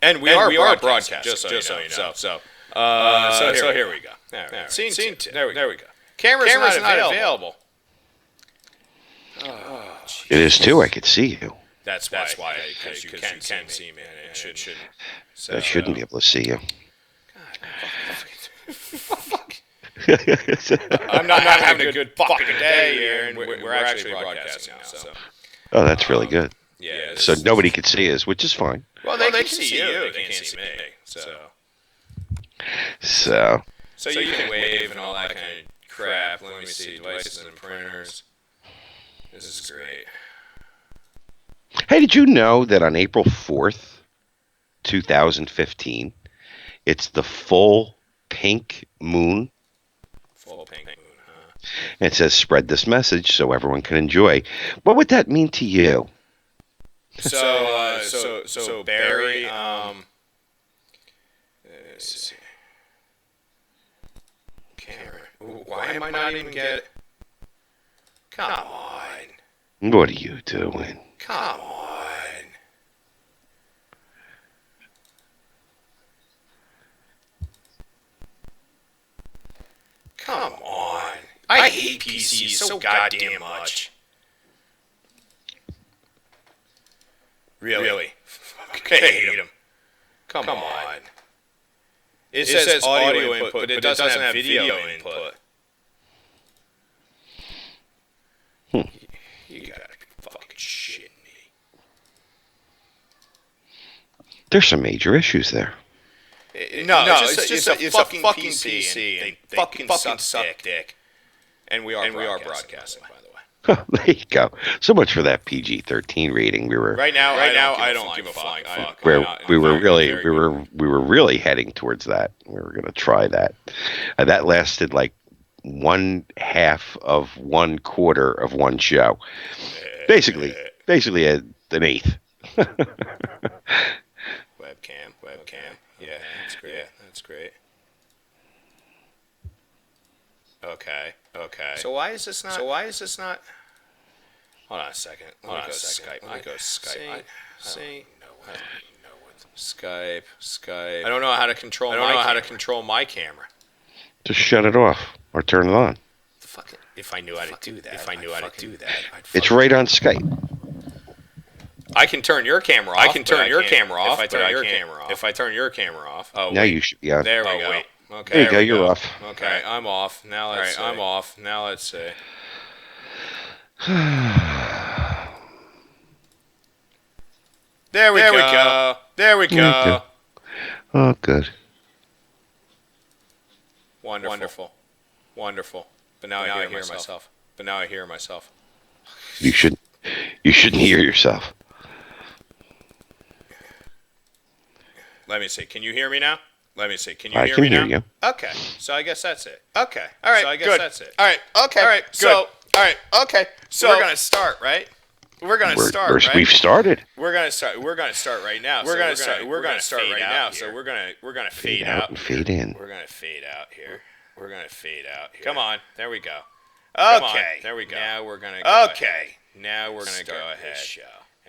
And we are broadcasting, just so you know. So here we go. Right. Scene two. There we go. Camera's not available. Oh, it is too. I could see you. That's why because you can see me. And it shouldn't. So, I shouldn't be able to see you. Fuck. I'm not having a good fucking day here, and we're actually broadcasting now. So. Oh, that's really good. Yeah. So nobody can see us, which is fine. Well, they can see you. They can't see me. So you can wave and all that kind of crap. Let me see devices and printers. This is great. Hey, did you know that on April 4th, 2015, it's the full pink moon? Full pink moon, huh? And it says, spread this message so everyone can enjoy. What would that mean to you? So Barry, let's see. Camera. Why am I not even get? Come on. What are you doing? Come on. Come on. I hate PCs so goddamn much. Really? I hate them. Come on. It says audio input, but it doesn't have video input. You gotta be fucking shitting me. There's some major issues there. No, it's just a fucking PC, and they fucking suck dick. And we are broadcasting, by the way. Oh, there you go. So much for that PG-13 rating. Right now, I don't give a flying fuck. We were really heading towards that. We were going to try that. That lasted like 1/2 of 1/4 of one show. Basically an eighth. Webcam. Yeah, that's great. Okay. So why is this not? Hold on a second. Let me go Skype. See. Skype. I don't know how to control my camera. Just shut it off or turn it on. If I knew how to do that. It's right on Skype. I can turn your camera off. If I turn your camera off. Oh, now you should be on. There we go. Wait. Okay. There you go. You're off. Okay, I'm off. Now let's see. I'm off. Now let's see. There we go. Oh, good. Wonderful. But now I hear myself. You shouldn't hear yourself. Let me see. Can you hear me now? Can you I hear can me now? hear you. Okay. So I guess that's it. Okay. All right. So I guess good. that's it. All right. Okay. All right. Good. So, all right. Okay. So we're gonna start, right? We're gonna start. Right? We've started. We're gonna start right now. We're gonna start right now. So we're gonna fade out and fade in. We're gonna fade out here. Come on. There we go. Okay. There we go. Now we're gonna go ahead. Now we're gonna go ahead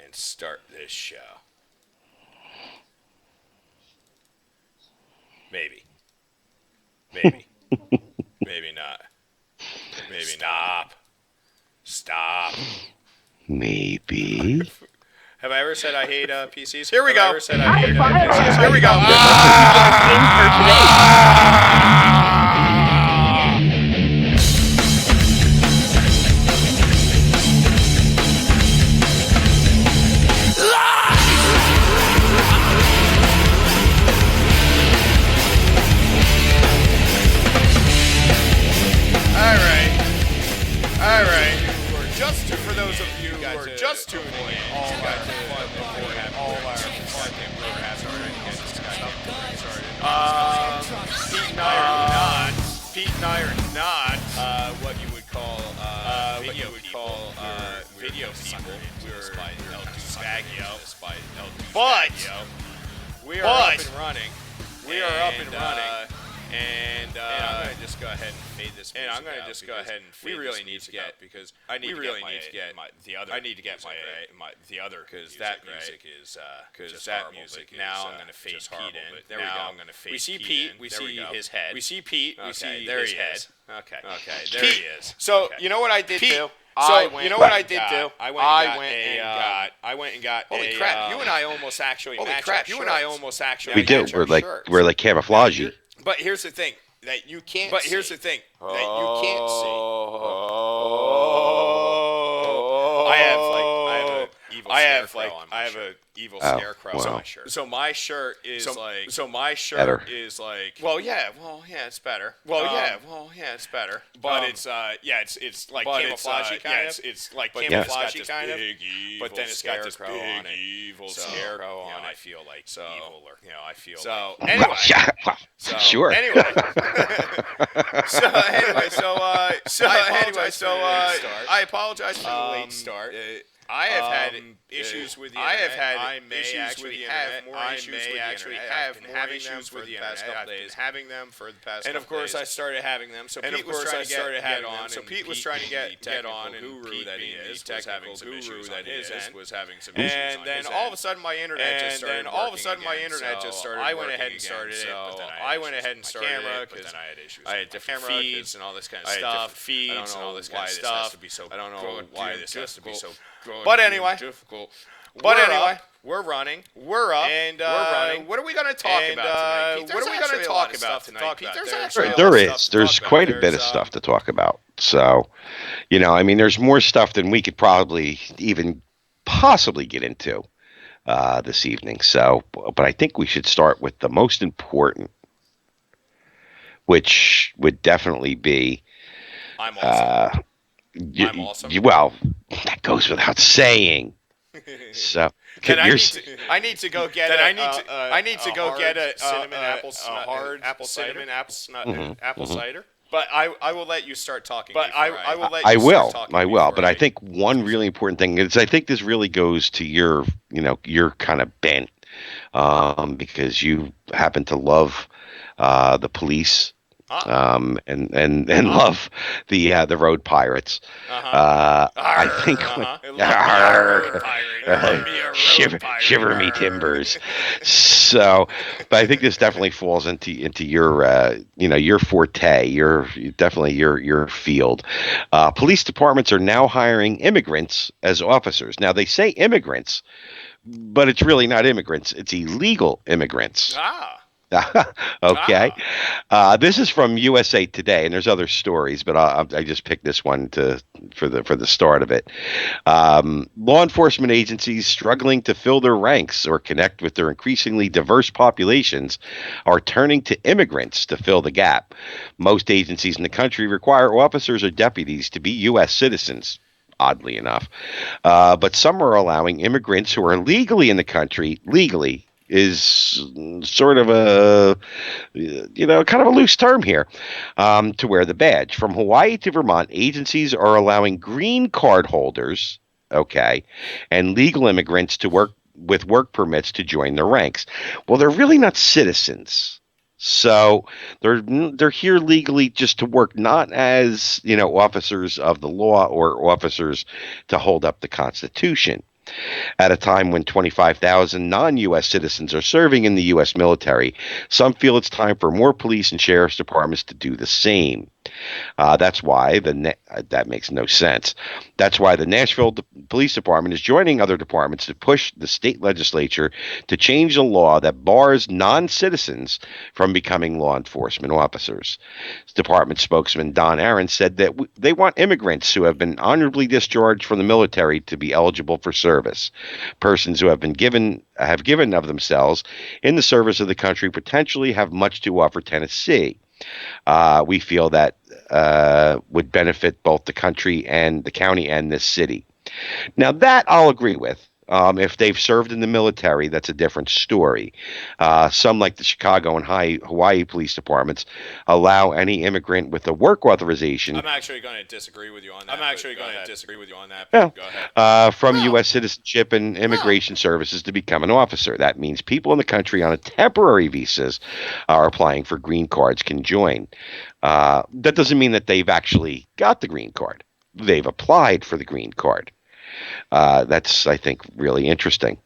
and start this show. Maybe. Maybe not. Stop. Maybe. Have I ever said I hate PCs? Here we go. Here we go. All right. For those of you who are just tuning in, all our fun that we're having. Pete and I are not what you would call video people. We're by El Duspagio. But we are up and running. And I'm gonna just go ahead and fade this. And I'm gonna just go ahead and fade. We really need to get because I need to get the other. I need to get the other because that music is because that music. Now I'm gonna fade Pete in. There we go. I'm gonna fade. We see Pete. We see his head. We see Pete. We see his head. Okay. There he is. So you know what I did do? I went and got. Holy crap! You and I almost actually. We do. We're like camouflagey. But here's the thing that you can't. See. see. I have an evil scarecrow on my shirt. So my shirt is like. Well, yeah, it's better. It's better. But it's like camouflagey kind of. It's like camouflagey kind of. But then it's got this big evil scarecrow on it. I feel like eviler. I feel. So anyway. Sure. Anyway. I apologize for the late start. I have had issues with the internet. I may actually have more issues with the internet. I've been having issues with the past couple days. And of course, I started having them. So Pete was trying to get on. So Pete was trying to get on. Guru that he is was having some issues on his end. And then all of a sudden, my internet just started. I went ahead and started it. I went ahead and started it because I had issues. I had different feeds and all this kind of stuff. I don't know why this has to be so. But anyway, we're running. We're up. And we're running. What are we going to talk about tonight, Pete? What are we going to talk about tonight, Pete? There's quite a bit of stuff to talk about. So, there's more stuff than we could probably even possibly get into this evening. So, but I think we should start with the most important, which would definitely be. I'm awesome. Well, that goes without saying. So I need to go get a cinnamon apple cider. But I will let you start talking. But I will let you start talking. I will. But I think one really important thing is I think this really goes to your kind of bent, because you happen to love the police. And love the Road Pirates. I think shiver me timbers. So, but I think this definitely falls into your your forte. Your field. Police departments are now hiring immigrants as officers. Now they say immigrants, but it's really not immigrants. It's illegal immigrants. Okay. This is from USA Today, and there's other stories, but I just picked this one for the start of it. Law enforcement agencies struggling to fill their ranks or connect with their increasingly diverse populations are turning to immigrants to fill the gap. Most agencies in the country require officers or deputies to be U.S. citizens. Oddly enough, but some are allowing immigrants who are legally in the country is sort of a, kind of a loose term here, to wear the badge. From Hawaii to Vermont, agencies are allowing green card holders, and legal immigrants to work with work permits to join their ranks. Well, they're really not citizens. So they're here legally just to work, not as, officers of the law or officers to hold up the Constitution. At a time when 25,000 non-U.S. citizens are serving in the U.S. military, some feel it's time for more police and sheriff's departments to do the same. That's why that makes no sense. That's why the Nashville Police Department is joining other departments to push the state legislature to change the law that bars non-citizens from becoming law enforcement officers. Department spokesman Don Aaron said that they want immigrants who have been honorably discharged from the military to be eligible for service. Persons who have given of themselves in the service of the country potentially have much to offer Tennessee. We feel that would benefit both the country and the county and this city. Now that I'll agree with. If they've served in the military, that's a different story. Some, like the Chicago and Hawaii police departments, allow any immigrant with a work authorization. I'm actually going to disagree with you on that. Yeah. Go ahead. From U.S. citizenship and immigration services to become an officer. That means people in the country on a temporary visas are applying for green cards can join. That doesn't mean that they've actually got the green card. They've applied for the green card. That's, I think, really interesting.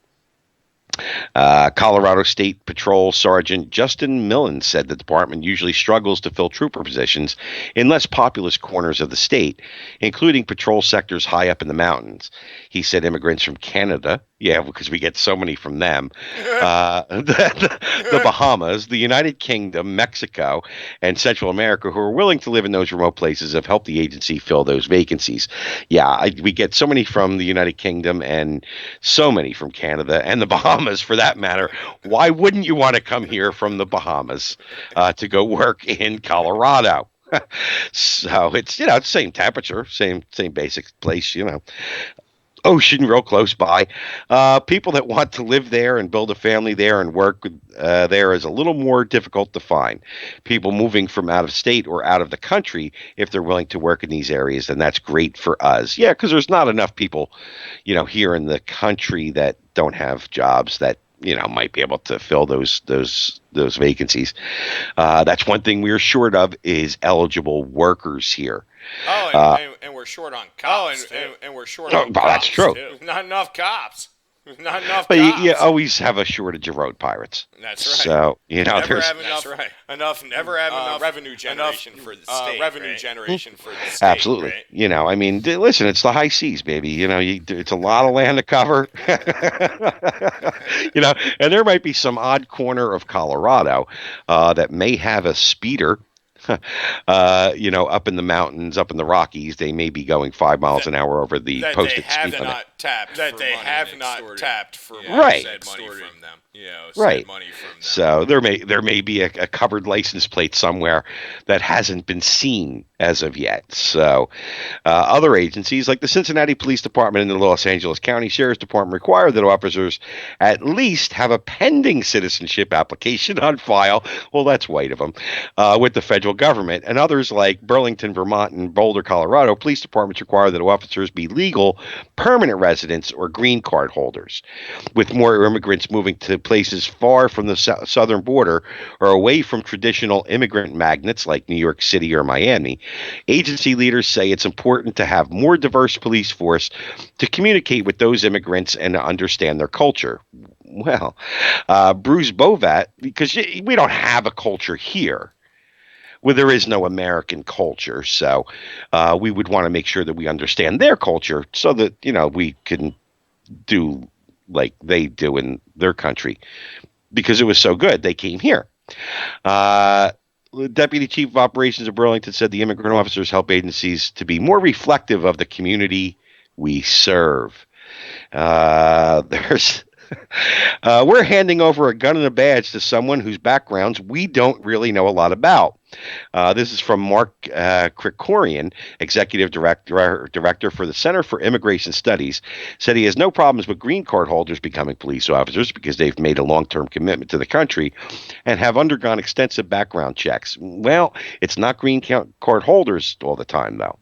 Colorado State Patrol Sergeant Justin Millen said the department usually struggles to fill trooper positions in less populous corners of the state, including patrol sectors high up in the mountains. He said immigrants from Canada, because we get so many from them, the Bahamas, the United Kingdom, Mexico, and Central America, who are willing to live in those remote places, have helped the agency fill those vacancies. We get so many from the United Kingdom and so many from Canada and the Bahamas, for that matter. Why wouldn't you want to come here from the Bahamas to go work in Colorado? So it's it's the same temperature, same basic place, Ocean real close by. People that want to live there and build a family there and work there is a little more difficult to find. People moving from out of state or out of the country, if they're willing to work in these areas, then that's great for us. Yeah, because there's not enough people, here in the country that don't have jobs that might be able to fill those vacancies. That's one thing we're short of is eligible workers here. And we're short on cops. And we're short on cops. That's true. Too. Not enough cops. Not enough but cops. you always have a shortage of road pirates. That's right. So never there's have enough revenue generation for the state. Generation for the state. Absolutely. Right? Listen, it's the high seas, baby. It's a lot of land to cover. And there might be some odd corner of Colorado that may have a speeder. Up in the mountains, up in the Rockies, they may be going 5 miles an hour over the posted speed limit. That they have not tapped for right. Said money from them. Right. Money from them. So there may be a covered license plate somewhere that hasn't been seen as of yet. So other agencies like the Cincinnati Police Department and the Los Angeles County Sheriff's Department require that officers at least have a pending citizenship application on file. Well, that's white of them, with the federal government. And others like Burlington, Vermont, and Boulder, Colorado, police departments require that officers be legal permanent residents or green card holders. With more immigrants moving to places far from the southern border or away from traditional immigrant magnets like New York City or Miami, agency leaders say it's important to have more diverse police force to communicate with those immigrants and to understand their culture. Well, Bruce Bovat, because we don't have a culture here. Well, there is no American culture, so we would want to make sure that we understand their culture so that, we can do like they do in their country because it was so good. They came here. The Deputy Chief of Operations of Burlington said the immigrant officers help agencies to be more reflective of the community we serve. We're handing over a gun and a badge to someone whose backgrounds we don't really know a lot about. This is from Mark Krikorian, Executive Director for the Center for Immigration Studies, said he has no problems with green card holders becoming police officers because they've made a long-term commitment to the country and have undergone extensive background checks. Well, it's not green card holders all the time, though.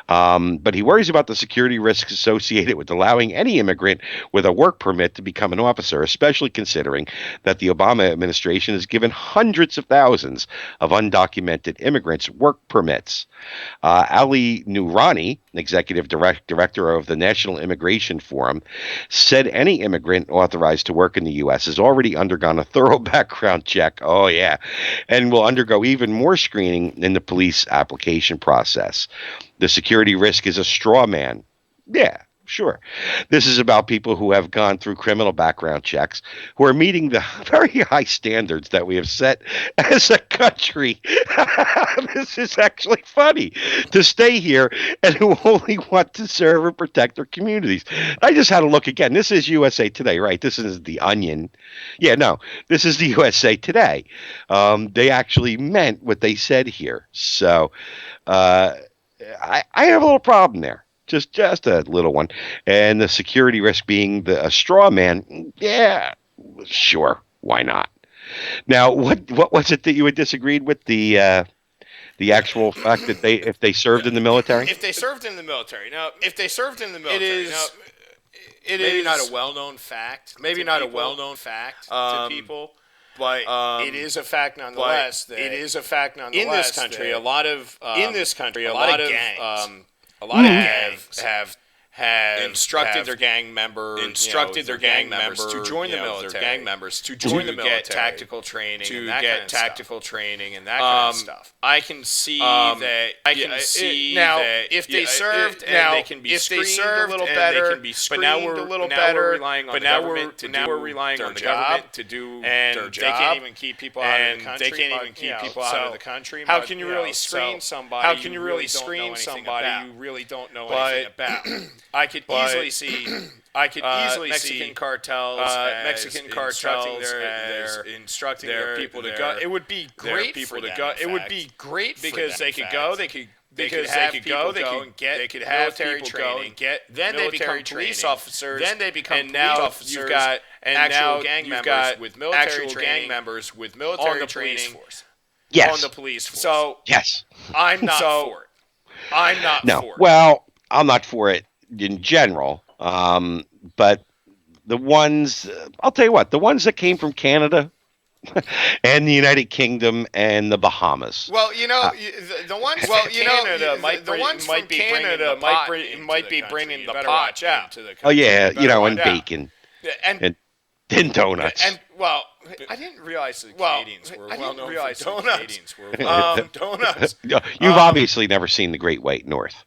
But he worries about the security risks associated with allowing any immigrant with a work permit to become an officer, especially considering that the Obama administration has given hundreds of thousands of undocumented immigrants work permits. Ali Noorani, Executive Director of the National Immigration Forum, said any immigrant authorized to work in the U.S. has already undergone a thorough background check. Oh, yeah. And will undergo even more screening in the police application process. The security risk is a straw man. Yeah. Sure. This is about people who have gone through criminal background checks, who are meeting the very high standards that we have set as a country. This is actually funny to stay here and who only want to serve and protect their communities. I just had a look again. This is USA Today, right? This is The Onion. Yeah, no, this is the USA Today. They actually meant what they said here. So I have a little problem there. just a little one, and the security risk being a straw man. Yeah, sure, why not? Now, what was it that you had disagreed with the actual fact that if they served in the military? If they served in the military, now if they served in the military, it maybe is not a well-known fact. Maybe not a well-known fact to people. But it is a fact nonetheless. That in this country, a lot of gangs, have instructed their gang members to join the military, to get tactical training, and that kind of stuff. I can see that. If they served, they can be screened a little better. But now we're relying on the government to do their job. They can't even keep people out of the country. How can you really screen somebody? How can you really screen somebody you really don't know anything about? I could easily see Mexican cartels instructing their people to go. It would be great for them. It would be great because they could go. They could have military training. Then they become police officers. And now you've got actual gang members with military training on the police force. Yes. On the police force. So yes, I'm not for it. I'm not for it. Well, I'm not for it in general, but the ones, I'll tell you what, the ones that came from Canada and the United Kingdom and the Bahamas. Well, the ones from Canada might be bringing the pot out to the country. Oh yeah, and bacon and donuts. And I didn't realize the Canadians were well-known for donuts. Donuts. You've obviously never seen the Great White North.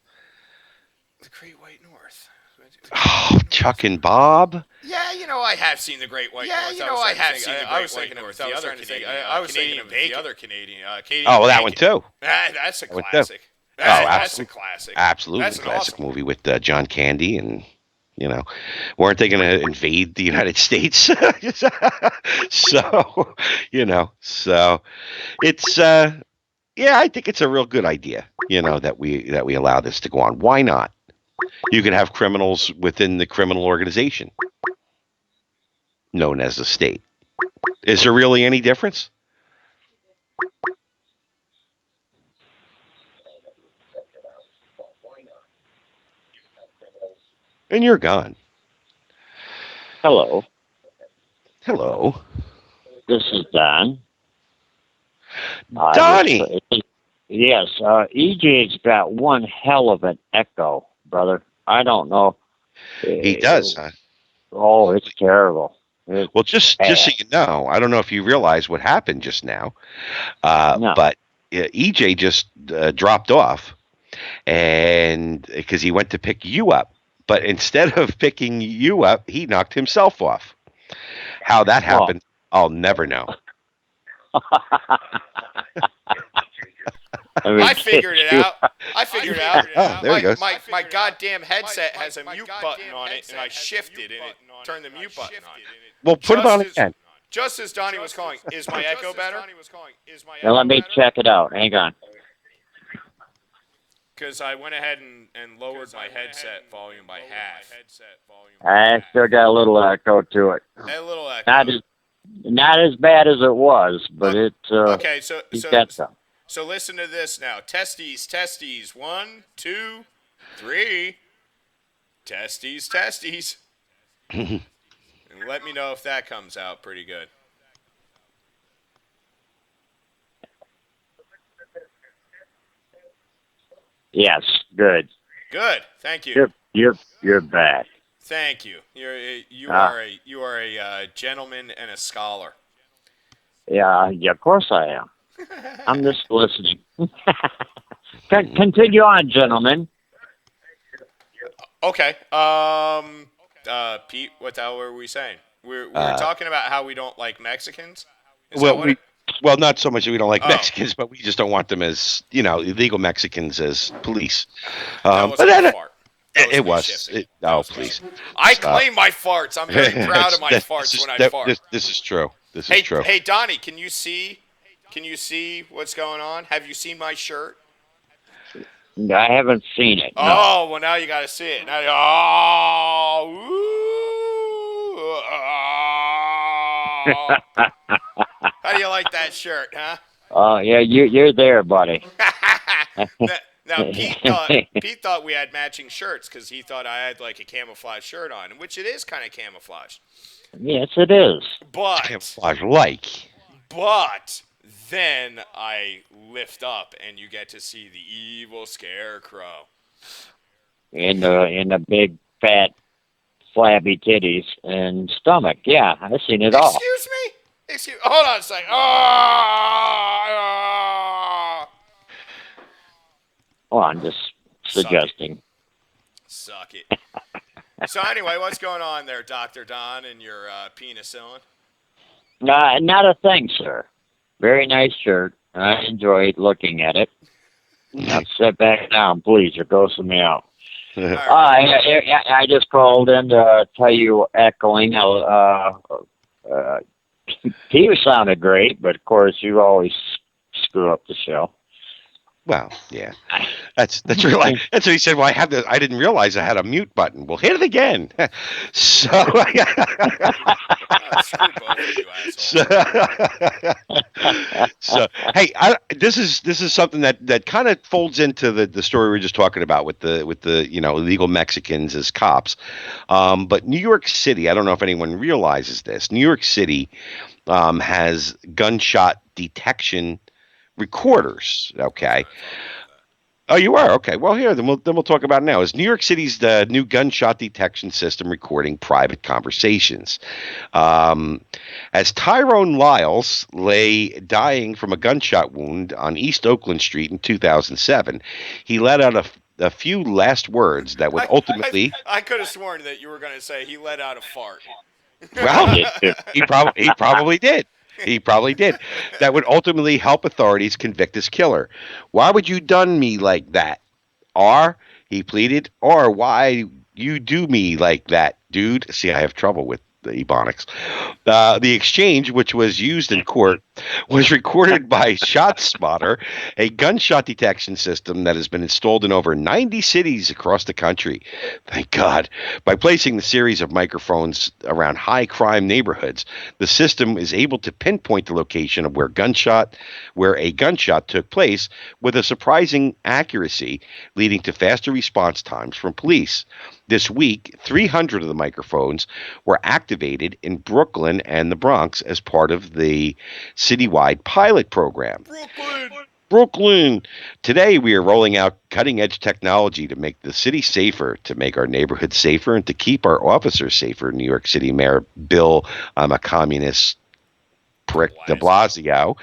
The Great White North. Oh, Chuck and Bob. Yeah, I have seen the Great White North. I have seen the Great White North. I was thinking of the other Canadian. Oh, well, that one too. That's a classic. That's a classic. Absolutely, that's classic awesome movie with John Candy and. Weren't they going to invade the United States? So it's, I think it's a real good idea, that we allow this to go on. Why not? You can have criminals within the criminal organization known as the state. Is there really any difference? And you're gone. Hello. Hello. This is Don. Donnie! Yes, EJ's got one hell of an echo, brother. I don't know. He does, huh? Oh, it's terrible. Well, just so you know, I don't know if you realize what happened just now, No. but EJ just dropped off, and because he went to pick you up. But instead of picking you up, he knocked himself off. How that happened, I'll never know. I figured it out. There he goes. My goddamn headset has a mute button on it, and I shifted, and it turned the mute button on. Well, put it on again. Just as Donnie was calling, is my echo better? Now let me check it out. Hang on. Because I went ahead and lowered my headset volume by half. I still got a little echo to it. A little echo. Not as bad as it was, but it. Okay, so got some. So listen to this now. Testes. 1, 2, 3. Testes. And let me know if that comes out pretty good. Yes, good. Good. Thank you. You're back. Thank you. You are a gentleman and a scholar. Yeah, of course I am. I'm just listening. Continue on, gentlemen. Okay. Pete, what the hell were we saying? We're talking about how we don't like Mexicans. Well, not so much that we don't like Mexicans, but we just don't want them as, illegal Mexicans as police. That was it was. Please. I claim my farts. I'm very proud of my farts when I fart. This is true. This is true. Hey, Donnie, can you see what's going on? Have you seen my shirt? I haven't seen it. No. Oh, well, now you got to see it. Now, how do you like that shirt, huh? Oh, yeah, you're there, buddy. Now Pete thought we had matching shirts because he thought I had like a camouflage shirt on, which it is kind of camouflage. Yes, it is. But Camouflage like. But then I lift up and you get to see the evil scarecrow. In the big, fat, flabby titties and stomach. Yeah, I've seen it all. Excuse me? Hold on a second. Oh, Well, I'm just suggesting. Suck it. So anyway, what's going on there, Dr. Don, and your penicillin? Not a thing, sir. Very nice shirt. I enjoyed looking at it. Now sit back down, please, or go some out. I just called in to tell you, echoing. He sounded great, but of course you always screw up the show. Well, yeah, that's really that's what he said. Well, I didn't realize I had a mute button. Well, hit it again. So, so hey, this is something that kind of folds into the story we were just talking about with the illegal Mexicans as cops. But New York City, I don't know if anyone realizes this. New York City has gunshot detection recorders. Okay. Oh, you are? Okay. Well, here, then we'll talk about it now. Is New York City's the new gunshot detection system recording private conversations. As Tyrone Lyles lay dying from a gunshot wound on East Oakland Street in 2007, he let out a few last words that would ultimately... I could have sworn that you were going to say he let out a fart. Well, he probably did. He probably did. That would ultimately help authorities convict his killer. Why would you done me like that? Or, he pleaded, or why you do me like that, dude? See, I have trouble with the ebonics. The exchange, which was used in court, was recorded by ShotSpotter, a gunshot detection system that has been installed in over 90 cities across the country. Thank God. By placing the series of microphones around high crime neighborhoods, the system is able to pinpoint the location of where a gunshot took place with a surprising accuracy, leading to faster response times from police. This week, 300 of the microphones were activated in Brooklyn and the Bronx as part of the citywide pilot program. Brooklyn! Today, we are rolling out cutting-edge technology to make the city safer, to make our neighborhoods safer, and to keep our officers safer. New York City Mayor Bill, I'm a communist prick de Blasio,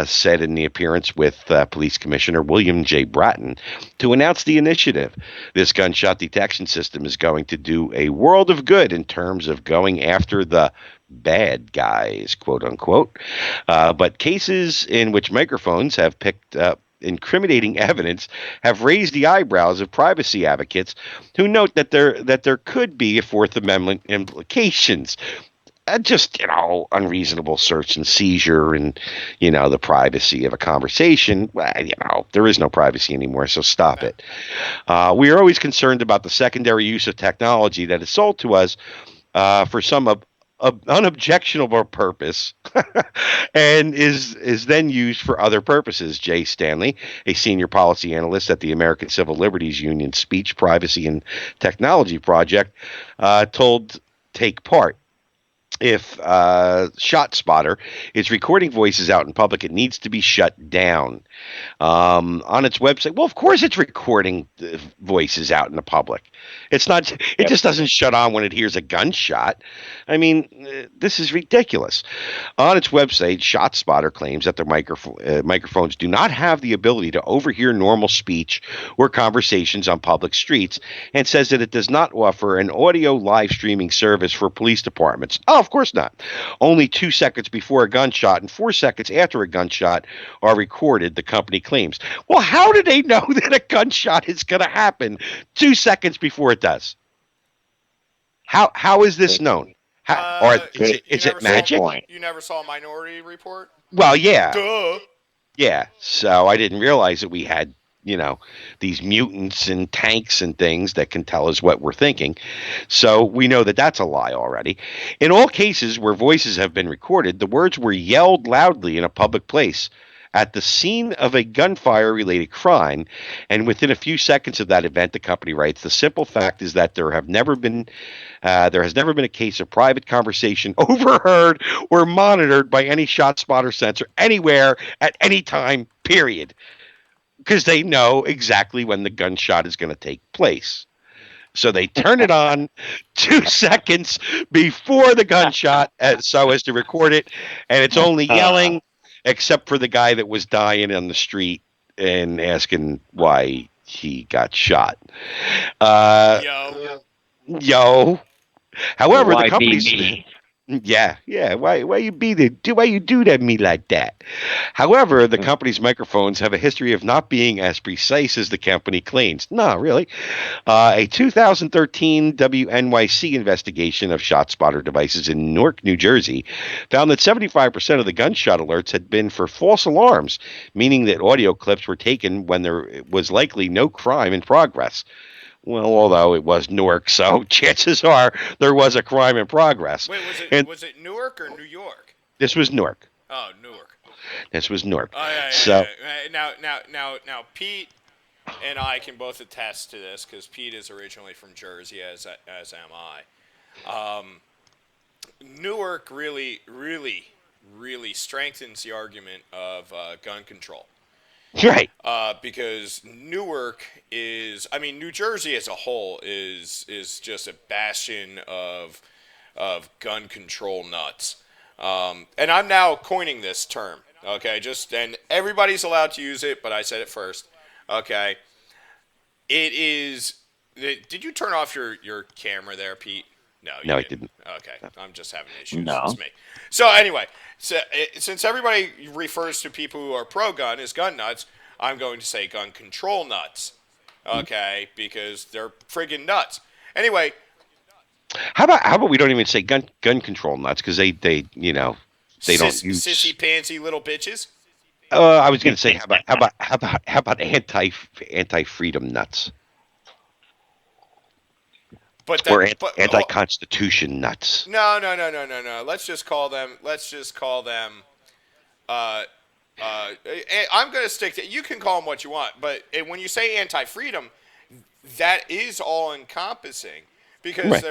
said in the appearance with Police Commissioner William J. Bratton to announce the initiative. This gunshot detection system is going to do a world of good in terms of going after the bad guys, quote unquote. But cases in which microphones have picked up incriminating evidence have raised the eyebrows of privacy advocates who note that there could be a Fourth Amendment implications. Just, unreasonable search and seizure and, the privacy of a conversation. Well, there is no privacy anymore, so stop it. We are always concerned about the secondary use of technology that is sold to us for some unobjectionable purpose and is then used for other purposes. Jay Stanley, a senior policy analyst at the American Civil Liberties Union Speech, Privacy, and Technology Project, told Take Part. If ShotSpotter is recording voices out in public, it needs to be shut down. On its website, well, of course it's recording voices out in the public. It's not. It just doesn't shut on when it hears a gunshot. I mean, this is ridiculous. On its website, ShotSpotter claims that the microphones do not have the ability to overhear normal speech or conversations on public streets, and says that it does not offer an audio live streaming service for police departments. Oh, of course not. Only 2 seconds before a gunshot and 4 seconds after a gunshot are recorded, the company claims. Well, how do they know that a gunshot is going to happen 2 seconds before it does? How is this known? Is it magic? You never saw Minority Report? Well, yeah. Duh. Yeah, so I didn't realize that we had these mutants and tanks and things that can tell us what we're thinking. So we know that that's a lie already. In all cases where voices have been recorded, the words were yelled loudly in a public place at the scene of a gunfire related crime, and within a few seconds of that event, the company writes, the simple fact is that there has never been a case of private conversation overheard or monitored by any shot spotter sensor anywhere at any time, period, because they know exactly when the gunshot is going to take place. So they turn it on 2 seconds before the gunshot so as to record it, and it's only yelling, except for the guy that was dying on the street and asking why he got shot. Yo. However, the company's... Yeah. Why you do that to me like that? However, the company's microphones have a history of not being as precise as the company claims. No, really. A 2013 WNYC investigation of ShotSpotter devices in Newark, New Jersey, found that 75% of the gunshot alerts had been for false alarms, meaning that audio clips were taken when there was likely no crime in progress. Well, although it was Newark, so chances are there was a crime in progress. Wait, was it Newark or New York? This was Newark. Oh, Newark. This was Newark. Oh, yeah. So Now, Pete and I can both attest to this because Pete is originally from Jersey, as am I. Newark really strengthens the argument of gun control. Right. Because Newark New Jersey as a whole is just a bastion of gun control nuts. And I'm now coining this term. Okay, and everybody's allowed to use it, but I said it first. Okay. It is. Did you turn off your camera there, Pete? No, I didn't. Okay, I'm just having issues. No. It's me. So anyway, since everybody refers to people who are pro-gun as gun nuts, I'm going to say gun control nuts. Okay, because they're friggin' nuts. Anyway. How about we don't even say gun control nuts, because they don't use sissy pantsy little bitches. I was going to say how about anti-freedom nuts. Or anti-constitution nuts. No. Let's just call them. I'm going to stick to. You can call them what you want, but when you say anti-freedom, that is all encompassing because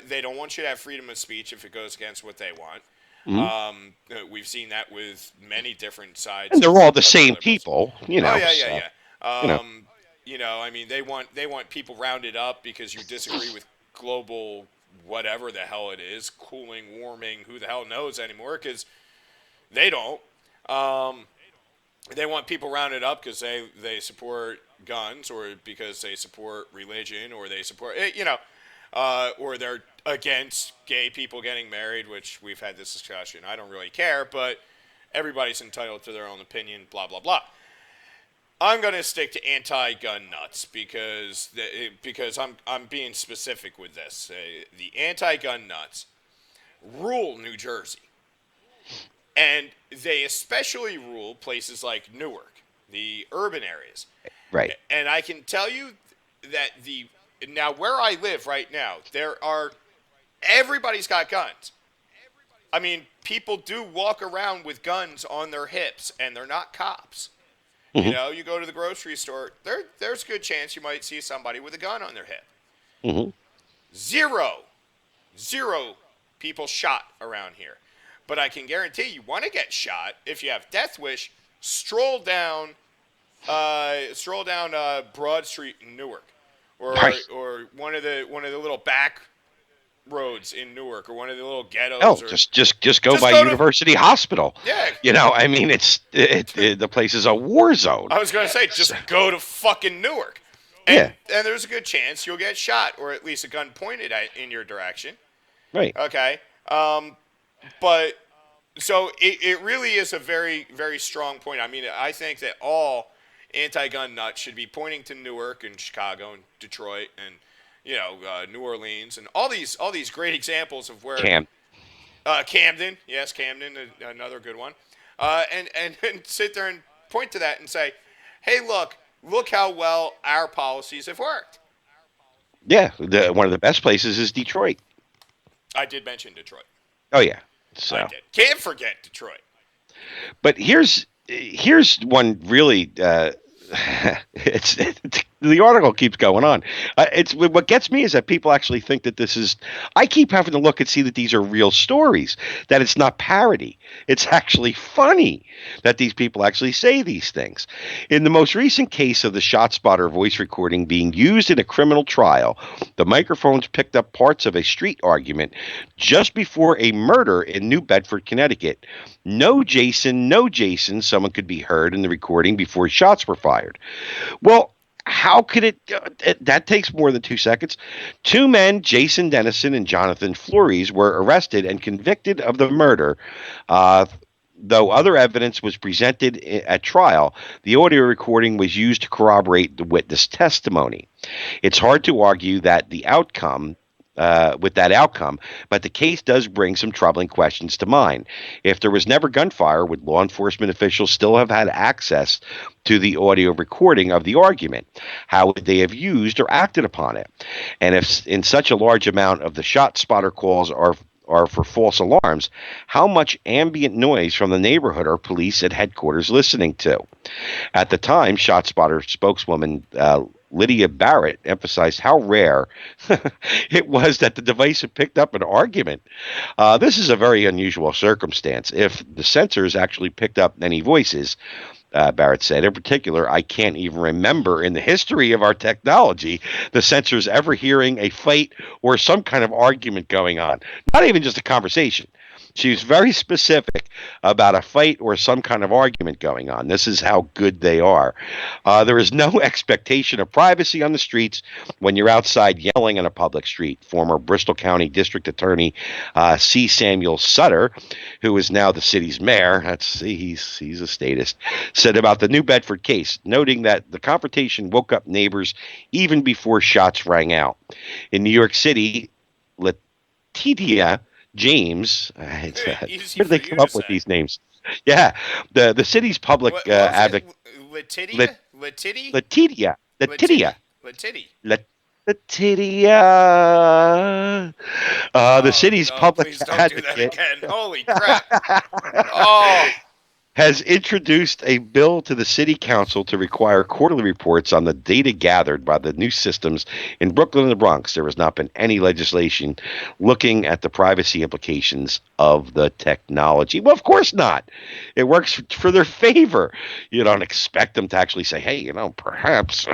they don't want you to have freedom of speech if it goes against what they want. Mm-hmm. We've seen that with many different sides. And they're all the same people, Oh yeah. They want people rounded up because you disagree with global whatever the hell it is, cooling, warming, who the hell knows anymore, because they don't. They want people rounded up because they support guns, or because they support religion, or they support or they're against gay people getting married, which we've had this discussion. I don't really care, but everybody's entitled to their own opinion, blah blah blah. I'm going to stick to anti-gun nuts because I'm being specific with this. The anti-gun nuts rule New Jersey. And they especially rule places like Newark, the urban areas. Right. And I can tell you that now where I live right now, everybody's got guns. I mean, people do walk around with guns on their hips, and they're not cops. Mm-hmm. You go to the grocery store, there's a good chance you might see somebody with a gun on their hip. Mm-hmm. Zero people shot around here. But I can guarantee you want to get shot if you have Death Wish, stroll down Broad Street in Newark, or one of the little back roads in Newark, or one of the little ghettos. Oh, just go by University Hospital. Yeah. The place is a war zone. I was going to say, just go to fucking Newark. And there's a good chance you'll get shot, or at least a gun pointed in your direction. Right. Okay. But so it really is a very, very strong point. I mean, I think that all anti-gun nuts should be pointing to Newark and Chicago and Detroit and New Orleans and all these great examples of where Camden, yes, Camden, another good one, and sit there and point to that and say, hey, look, look how well our policies have worked. Yeah, one of the best places is Detroit. I did mention Detroit. Oh yeah, so I did. Can't forget Detroit. But here's one really. It's the article keeps going on. It's what gets me is that people actually think that this is. I keep having to look and see that these are real stories. That it's not parody. It's actually funny that these people actually say these things. In the most recent case of the ShotSpotter voice recording being used in a criminal trial, the microphones picked up parts of a street argument just before a murder in New Bedford, Connecticut. No, Jason, someone could be heard in the recording before shots were fired. Well, how could it that takes more than 2 seconds. Two men, Jason Dennison and Jonathan Flores, were arrested and convicted of the murder. Though other evidence was presented at trial, the audio recording was used to corroborate the witness testimony. It's hard to argue that the outcome with that outcome, but the case does bring some troubling questions to mind. If there was never gunfire, would law enforcement officials still have had access to the audio recording of the argument? How would they have used or acted upon it? And if in such a large amount of the ShotSpotter calls are for false alarms, how much ambient noise from the neighborhood are police at headquarters listening to? At the time, ShotSpotter spokeswoman Lydia Barrett emphasized how rare it was that the device had picked up an argument. This is a very unusual circumstance. If the sensors actually picked up any voices, Barrett said, in particular, I can't even remember in the history of our technology the sensors ever hearing a fight or some kind of argument going on. Not even just a conversation. She was very specific about a fight or some kind of argument going on. This is how good they are. There is no expectation of privacy on the streets when you're outside yelling on a public street. Former Bristol County District Attorney C. Samuel Sutter, who is now the city's mayor, he's a statist, said about the New Bedford case, noting that the confrontation woke up neighbors even before shots rang out. In New York City, Letitia James, where do they come up with these names? Yeah, the city's public advocate. Letitia. The city's public advocate. Holy crap! Oh. Has introduced a bill to the city council to require quarterly reports on the data gathered by the new systems in Brooklyn and the Bronx. There has not been any legislation looking at the privacy implications of the technology. Well, of course not. It works for their favor. You don't expect them to actually say, hey, perhaps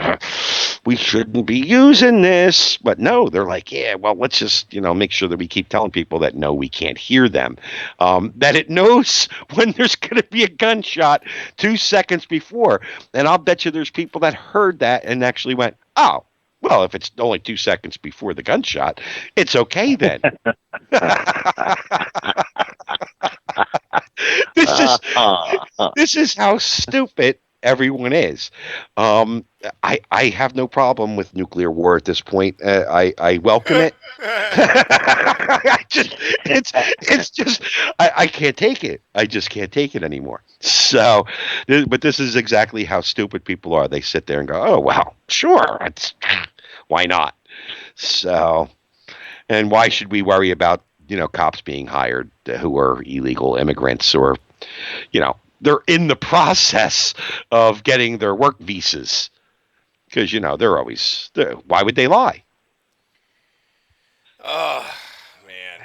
we shouldn't be using this. But no, they're like, yeah, well, let's just, make sure that we keep telling people that, no, we can't hear them. That it knows when there's going to be a gunshot 2 seconds before. And I'll bet you there's people that heard that and actually went, oh, well, if it's only 2 seconds before the gunshot, it's okay then. This is how stupid everyone is. I have no problem with nuclear war at this point. I welcome it. I can't take it. I just can't take it anymore. So, but this is exactly how stupid people are. They sit there and go, oh, well, sure. Why not? So, and why should we worry about, cops being hired who are illegal immigrants or, they're in the process of getting their work visas because, they're always, why would they lie? Oh, man.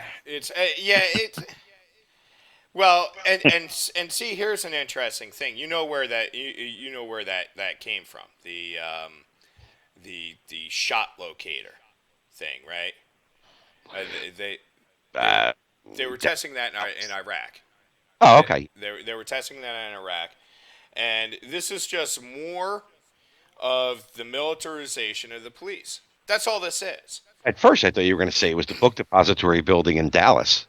Well, and see, here's an interesting thing. You know where that came from. The shot locator thing, right? They were testing that in Iraq. Oh, okay. They were testing that in Iraq, and this is just more of the militarization of the police. That's all this is. At first, I thought you were going to say it was the book depository building in Dallas.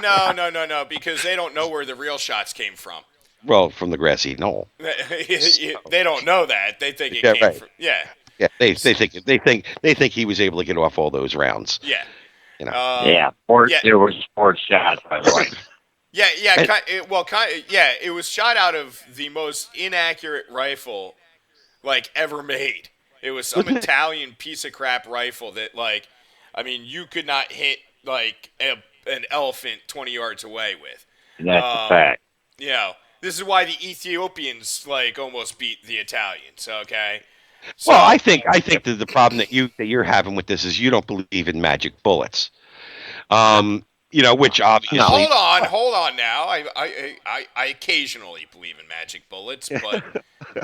No, because they don't know where the real shots came from. Well, from the grassy knoll. They don't know that. They think it came from. Yeah. Yeah, they think he was able to get off all those rounds. Yeah. There were sports shots, by the way. Yeah, yeah. It was shot out of the most inaccurate rifle like ever made. It was some Italian piece of crap rifle that, like, I mean, you could not hit like an elephant 20 yards away with. That's a fact. You know, this is why the Ethiopians like almost beat the Italians. Okay. So, well, I think that the problem that you're having with this is you don't believe in magic bullets. Which obviously. Now, hold on. Now, I occasionally believe in magic bullets, but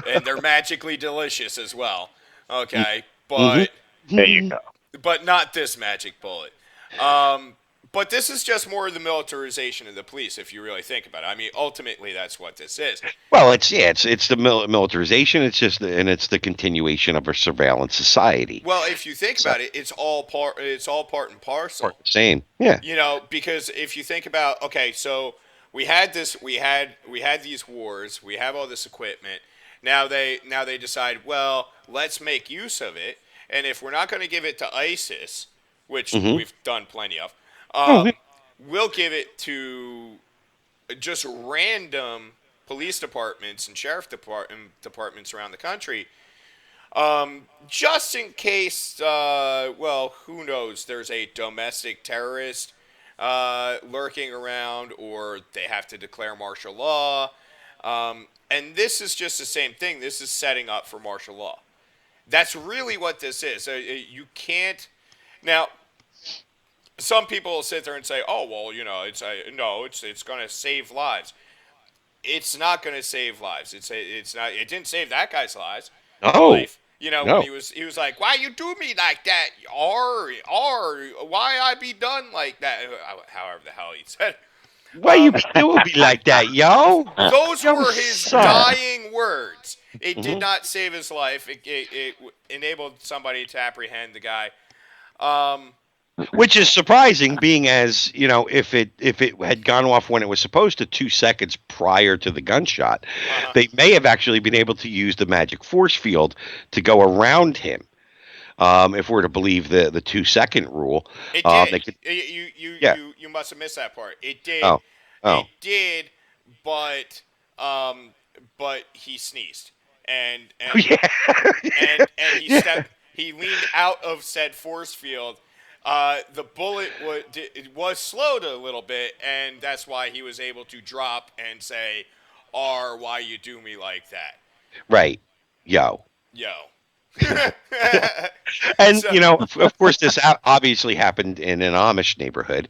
and they're magically delicious as well. Okay, but there you go. But not this magic bullet. But this is just more of the militarization of the police, if you really think about it. I mean, ultimately, that's what this is. Well, it's the militarization. It's the continuation of a surveillance society. Well, if you think about it, it's all part and parcel. Same, yeah. You know, because if you think about, okay, so we had these wars, we have all this equipment. Now they decide, well, let's make use of it, and if we're not going to give it to ISIS, which we've done plenty of. We'll give it to just random police departments and sheriff departments around the country, just in case, who knows, there's a domestic terrorist lurking around, or they have to declare martial law. And this is just the same thing. This is setting up for martial law. That's really what this is. You can't... Now... Some people will sit there and say, "Oh, well, you know, it's going to save lives." It's not going to save lives. It's not. It didn't save that guy's lives. Life. You know, when he was like, "Why you do me like that? Or why I be done like that?" However the hell he said. Why you do me like that, yo? Those were his dying words. It did not save his life. It enabled somebody to apprehend the guy. Which is surprising, being as, you know, if it had gone off when it was supposed to 2 seconds prior to the gunshot, they may have actually been able to use the magic force field to go around him. If we're to believe the 2-second rule, it did. You must have missed that part. It did. It did, but he sneezed and he leaned out of said force field. The bullet was slowed a little bit, and that's why he was able to drop and say, "R, why you do me like that?" Right. Yo. And, so, you know, of course, this obviously happened in an Amish neighborhood.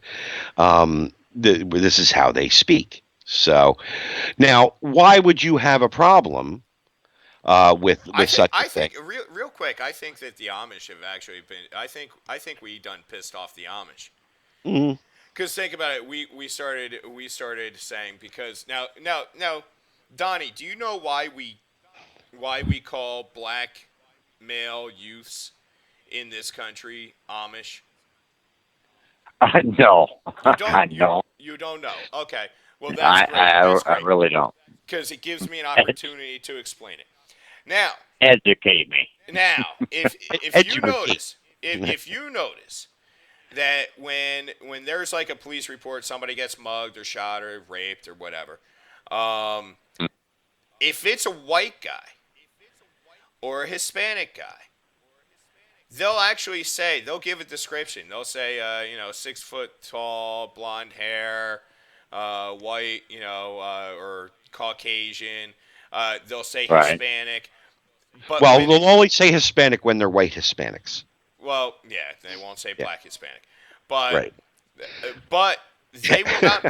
This is how they speak. So, now, why would you have a problem with such a thing? Real quick, I think that the Amish have actually been. I think we done pissed off the Amish. Because think about it, we started saying, because now, Donnie, do you know why we call black male youths in this country Amish? No, You don't know. Okay, well that's great. I really don't. Because it gives me an opportunity to explain it. Now, educate me. Now, if you notice that when there's like a police report, somebody gets mugged or shot or raped or whatever, if it's a white guy or a Hispanic guy, they'll give a description. They'll say, 6 foot tall, blonde hair, white, or Caucasian. They'll say Hispanic. But they'll only say Hispanic when they're white Hispanics. Well, yeah, they won't say black Hispanic. But but they will not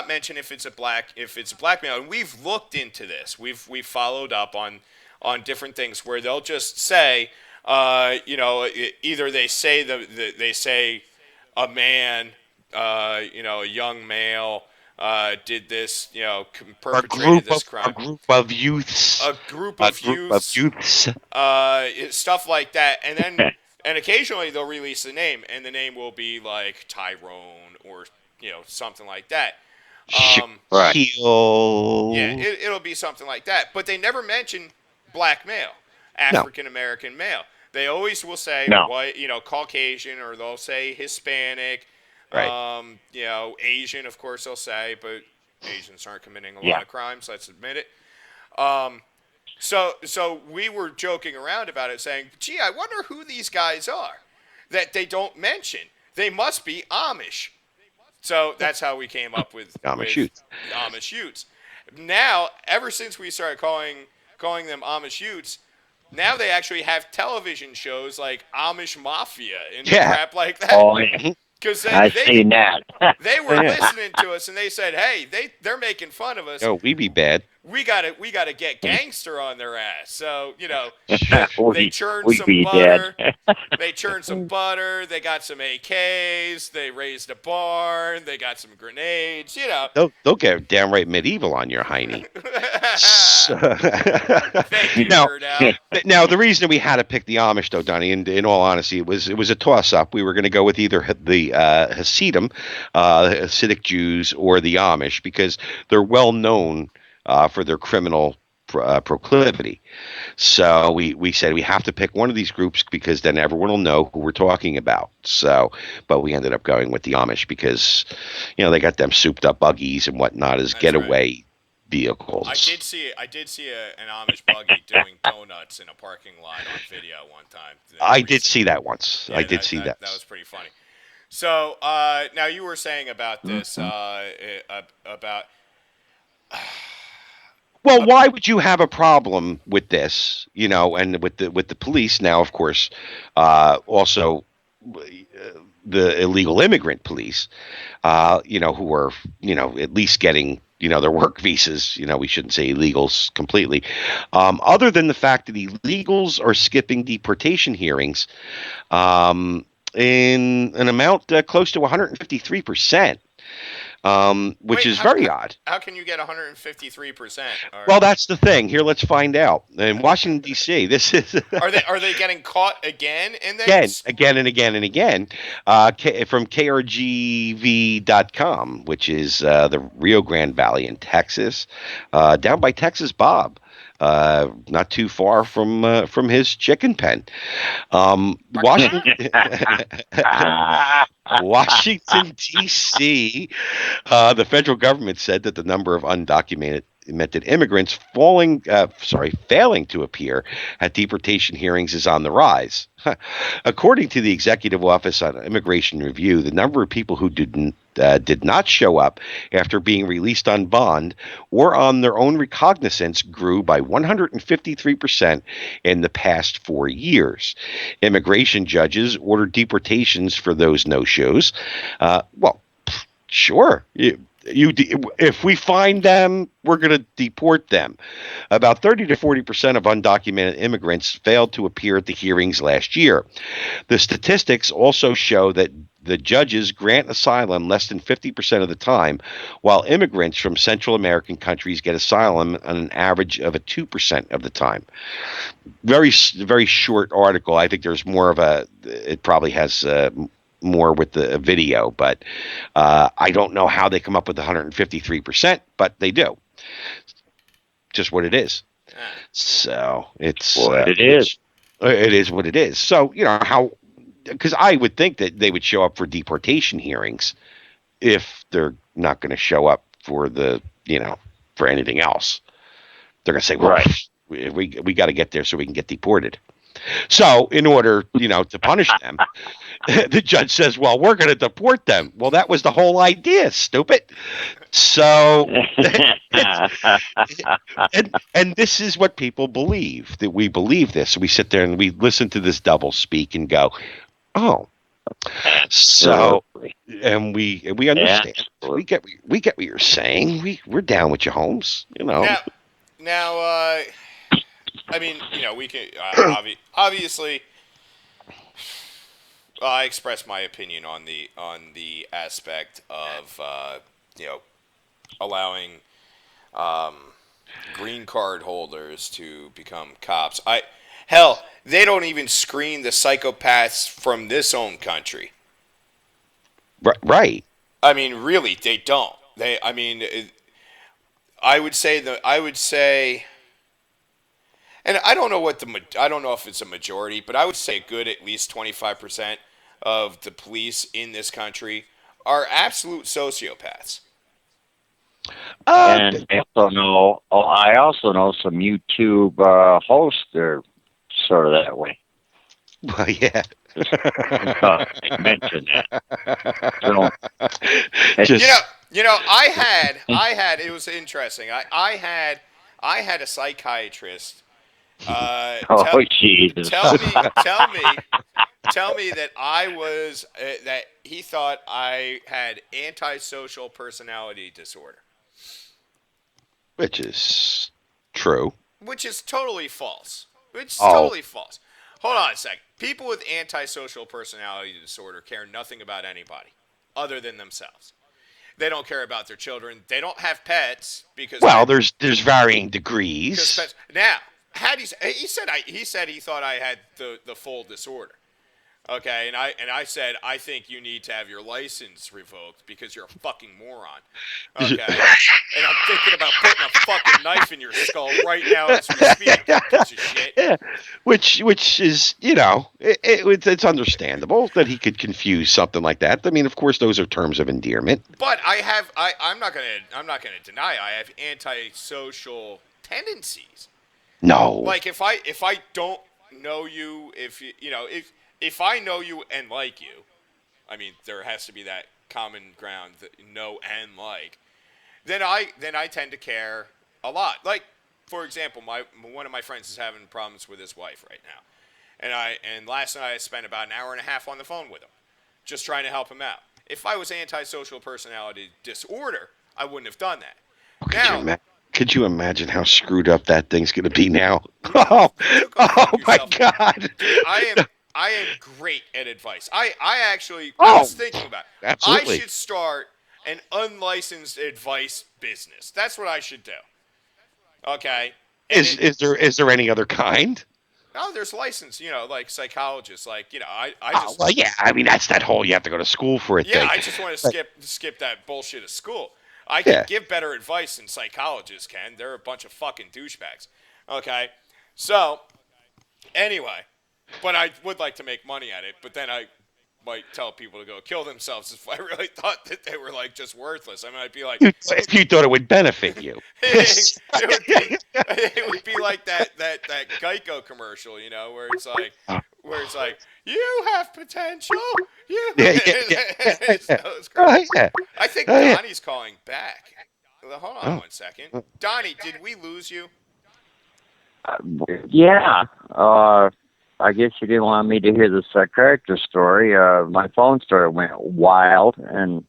mention if it's a black male. And we've looked into this. We've followed up on different things where they'll just say, either they say they say a man, a young male. Did this, perpetrated this crime. A group of youths. Stuff like that. And then, and occasionally they'll release the name, and the name will be like Tyrone or, something like that. Right. It'll be something like that. But they never mention black male, African American male. They always will say white, Caucasian, or they'll say Hispanic. Right. Asian, of course, they'll say, but Asians aren't committing a lot Yeah. of crimes. Let's admit it. So we were joking around about it, saying, "Gee, I wonder who these guys are that they don't mention. They must be Amish." So that's how we came up with Amish Utes. Amish Utes. Now, ever since we started calling them Amish Utes, now they actually have television shows like Amish Mafia and crap like that. Oh, yeah. Because I've seen that. they were listening to us and they said, "Hey, they're making fun of us. Oh, we be bad. We gotta get gangster on their ass." So they churned We'd some be butter. dead. They churned some butter. They got some AKs. They raised a barn. They got some grenades. They'll get downright medieval on your hiney. Thank you, Now, Nerd Out. now, the reason we had to pick the Amish, though, Donnie, in all honesty, it was a toss-up. We were going to go with either the Hasidim, Hasidic Jews, or the Amish because they're well known for their criminal proclivity. So we said we have to pick one of these groups because then everyone will know who we're talking about. So, but we ended up going with the Amish because, they got them souped-up buggies and whatnot as That's getaway vehicles. I did see an Amish buggy doing donuts in a parking lot on video one time. I did see that once. Yeah, I did see that. That was pretty funny. So now you were saying about this about. Well, why would you have a problem with this? And with the police now, of course, also the illegal immigrant police, who are at least getting their work visas. We shouldn't say illegals completely. Other than the fact that illegals are skipping deportation hearings, in an amount close to 153%. Which is very odd. How can you get 153%? Well, that's the thing. Here, let's find out. In Washington D.C., this is. Are they getting caught again? And then again and again and again. From KRGV.com, which is the Rio Grande Valley in Texas, down by Texas Bob. Not too far from his chicken pen. Washington D.C. The federal government said that the number of undocumented immigrants failing to appear at deportation hearings is on the rise. According to the Executive Office on Immigration Review, the number of people who did not show up after being released on bond or on their own recognizance grew by 153% in the past 4 years. Immigration judges ordered deportations for those no-shows. Sure. If we find them, we're going to deport them. About 30 to 40% of undocumented immigrants failed to appear at the hearings last year. The statistics also show that the judges grant asylum less than 50% of the time, while immigrants from Central American countries get asylum on an average of 2% of the time. Very, very short article. I think there's more of it probably has more with the video, but I don't know how they come up with 153%, but they do. Just what it is. So it's what it is. It is what it is. So because I would think that they would show up for deportation hearings if they're not going to show up for for anything else. They're going to say, well, right. we got to get there so we can get deported. So in order, to punish them, the judge says, well, we're going to deport them. Well, that was the whole idea, stupid. So, and this is what people believe, that we believe this. We sit there and we listen to this double speak and go, oh, so, and we understand. We get what you're saying. We're down with you, Holmes, Now, I mean, we can obviously. I express my opinion on the aspect of allowing green card holders to become cops. Hell, they don't even screen the psychopaths from this own country. Right. I mean, really, they don't. I would say. And I don't know I don't know if it's a majority, but I would say a good at least 25% of the police in this country are absolute sociopaths. And I also know some YouTube hosts that are sort of that way. Well, yeah. I mentioned that. So, I had. It was interesting. I had a psychiatrist. Jesus! Tell me that I was that he thought I had antisocial personality disorder, Which is true. which is totally false. Totally false. Hold on a second. People with antisocial personality disorder care nothing about anybody other than themselves. They don't care about their children. They don't have pets because there's varying degrees. Now, he said he thought I had the full disorder. Okay, and I said I think you need to have your license revoked because you're a fucking moron. Okay, and I'm thinking about putting a fucking knife in your skull right now as we speak. You piece of shit. Yeah, which is it's understandable that he could confuse something like that. I mean, of course, those are terms of endearment. But I'm not gonna deny I have antisocial tendencies. No, like if I don't know you, if I know you and like you, I mean, there has to be that common ground that know and like. Then I tend to care a lot. Like, for example, one of my friends is having problems with his wife right now, and last night I spent about an hour and a half on the phone with him, just trying to help him out. If I was antisocial personality disorder, I wouldn't have done that. Could you imagine how screwed up that thing's going to be now? Oh my God! Dude, I am great at advice. I was thinking about it. Absolutely. I should start an unlicensed advice business. That's what I should do. Okay. Is there any other kind? No, there's license, like psychologists, like, I just... well, yeah, I mean, that's that whole you have to go to school for it thing. Yeah, I just want to skip that bullshit of school. I can give better advice than psychologists can. They're a bunch of fucking douchebags. Okay? So, anyway, but I would like to make money at it, but then I might tell people to go kill themselves if I really thought that they were, like, just worthless. I mean, I'd be like... If you thought it would benefit you. it would be like that Geico commercial, where it's like, you have potential. I think Donnie's calling back. Hold on 1 second. Donnie, did we lose you? Yeah. I guess you didn't want me to hear the psychiatrist story. My phone started went wild, and...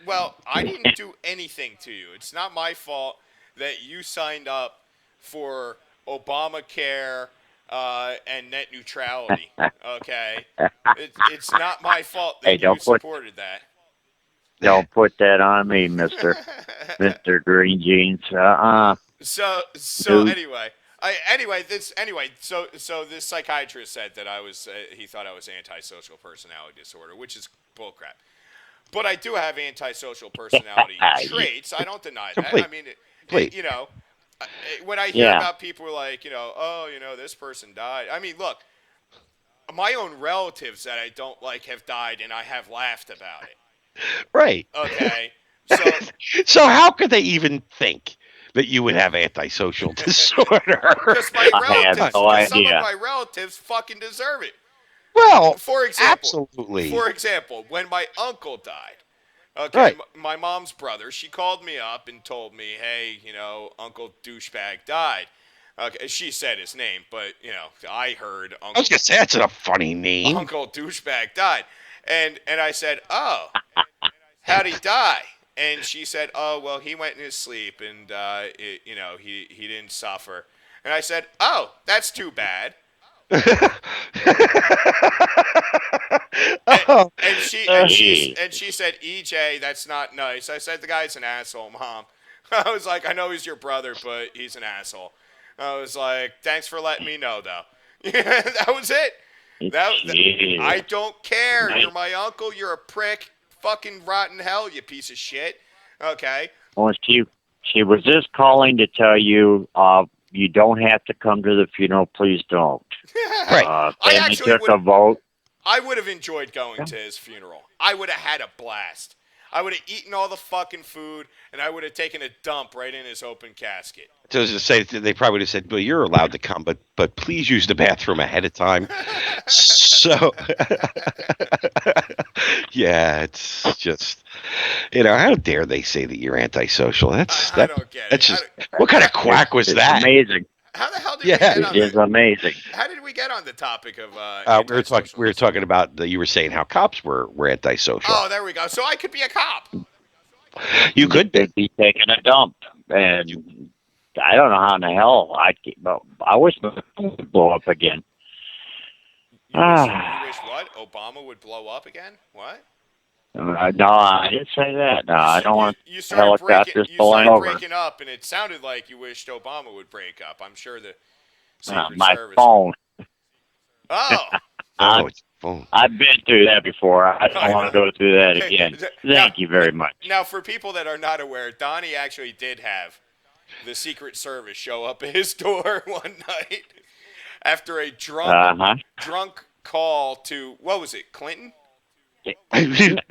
Well, I didn't do anything to you. It's not my fault that you signed up for Obamacare and net neutrality. Okay? It's not my fault that you supported that. Don't put that on me, Mr. Green Jeans. So anyway... So this psychiatrist said that he thought I was antisocial personality disorder, which is bullcrap. But I do have antisocial personality traits. I don't deny that. I mean, when I hear about people who are like, this person died. I mean, look, my own relatives that I don't like have died, and I have laughed about it. Right. Okay. So how could they even think that you would have antisocial disorder? Because some of my relatives fucking deserve it. Well, for example, absolutely. For example, when my uncle died, okay, my mom's brother, she called me up and told me, hey, Uncle Douchebag died. Okay, she said his name, but, I heard Uncle... I was going to say, that's a funny name. Uncle Douchebag died. And I said, oh, how'd he die? And she said, oh, well, he went in his sleep and, he didn't suffer. And I said, oh, that's too bad. And she said, EJ, that's not nice. I said, the guy's an asshole, Mom. I was like, I know he's your brother, but he's an asshole. I was like, thanks for letting me know, though. That was it. I don't care. You're my uncle. You're a prick. Fucking rotten hell, you piece of shit. Okay. Well, she was just calling to tell you, you don't have to come to the funeral. Please don't. Right. Family took a vote. I would have enjoyed going to his funeral. I would have had a blast. I would have eaten all the fucking food, and I would have taken a dump right in his open casket. So as to say, they probably would have said, "Well, you're allowed to come, but please use the bathroom ahead of time." So, yeah, it's just, how dare they say that you're antisocial? I don't get it. That's just what kind of quack was that? Amazing. How the hell did we get on it is amazing. How did we get on the topic of we were talking about you were saying how cops were antisocial. Oh, there we go. So I could be a cop. You could be taking a dump, and I don't know how in the hell I wish the phone would blow up again. You wish what? Obama would blow up again? What? No, I didn't say that. No, I don't want helicopters pulling over. Breaking up, and it sounded like you wished Obama would break up. I'm sure the Secret my Service. phone. Oh. It's phone. I've been through that before. I don't want to go through that again. Thank you very much. Now, for people that are not aware, Donnie actually did have the Secret Service show up at his door one night after a drunk call to, what was it, Clinton? It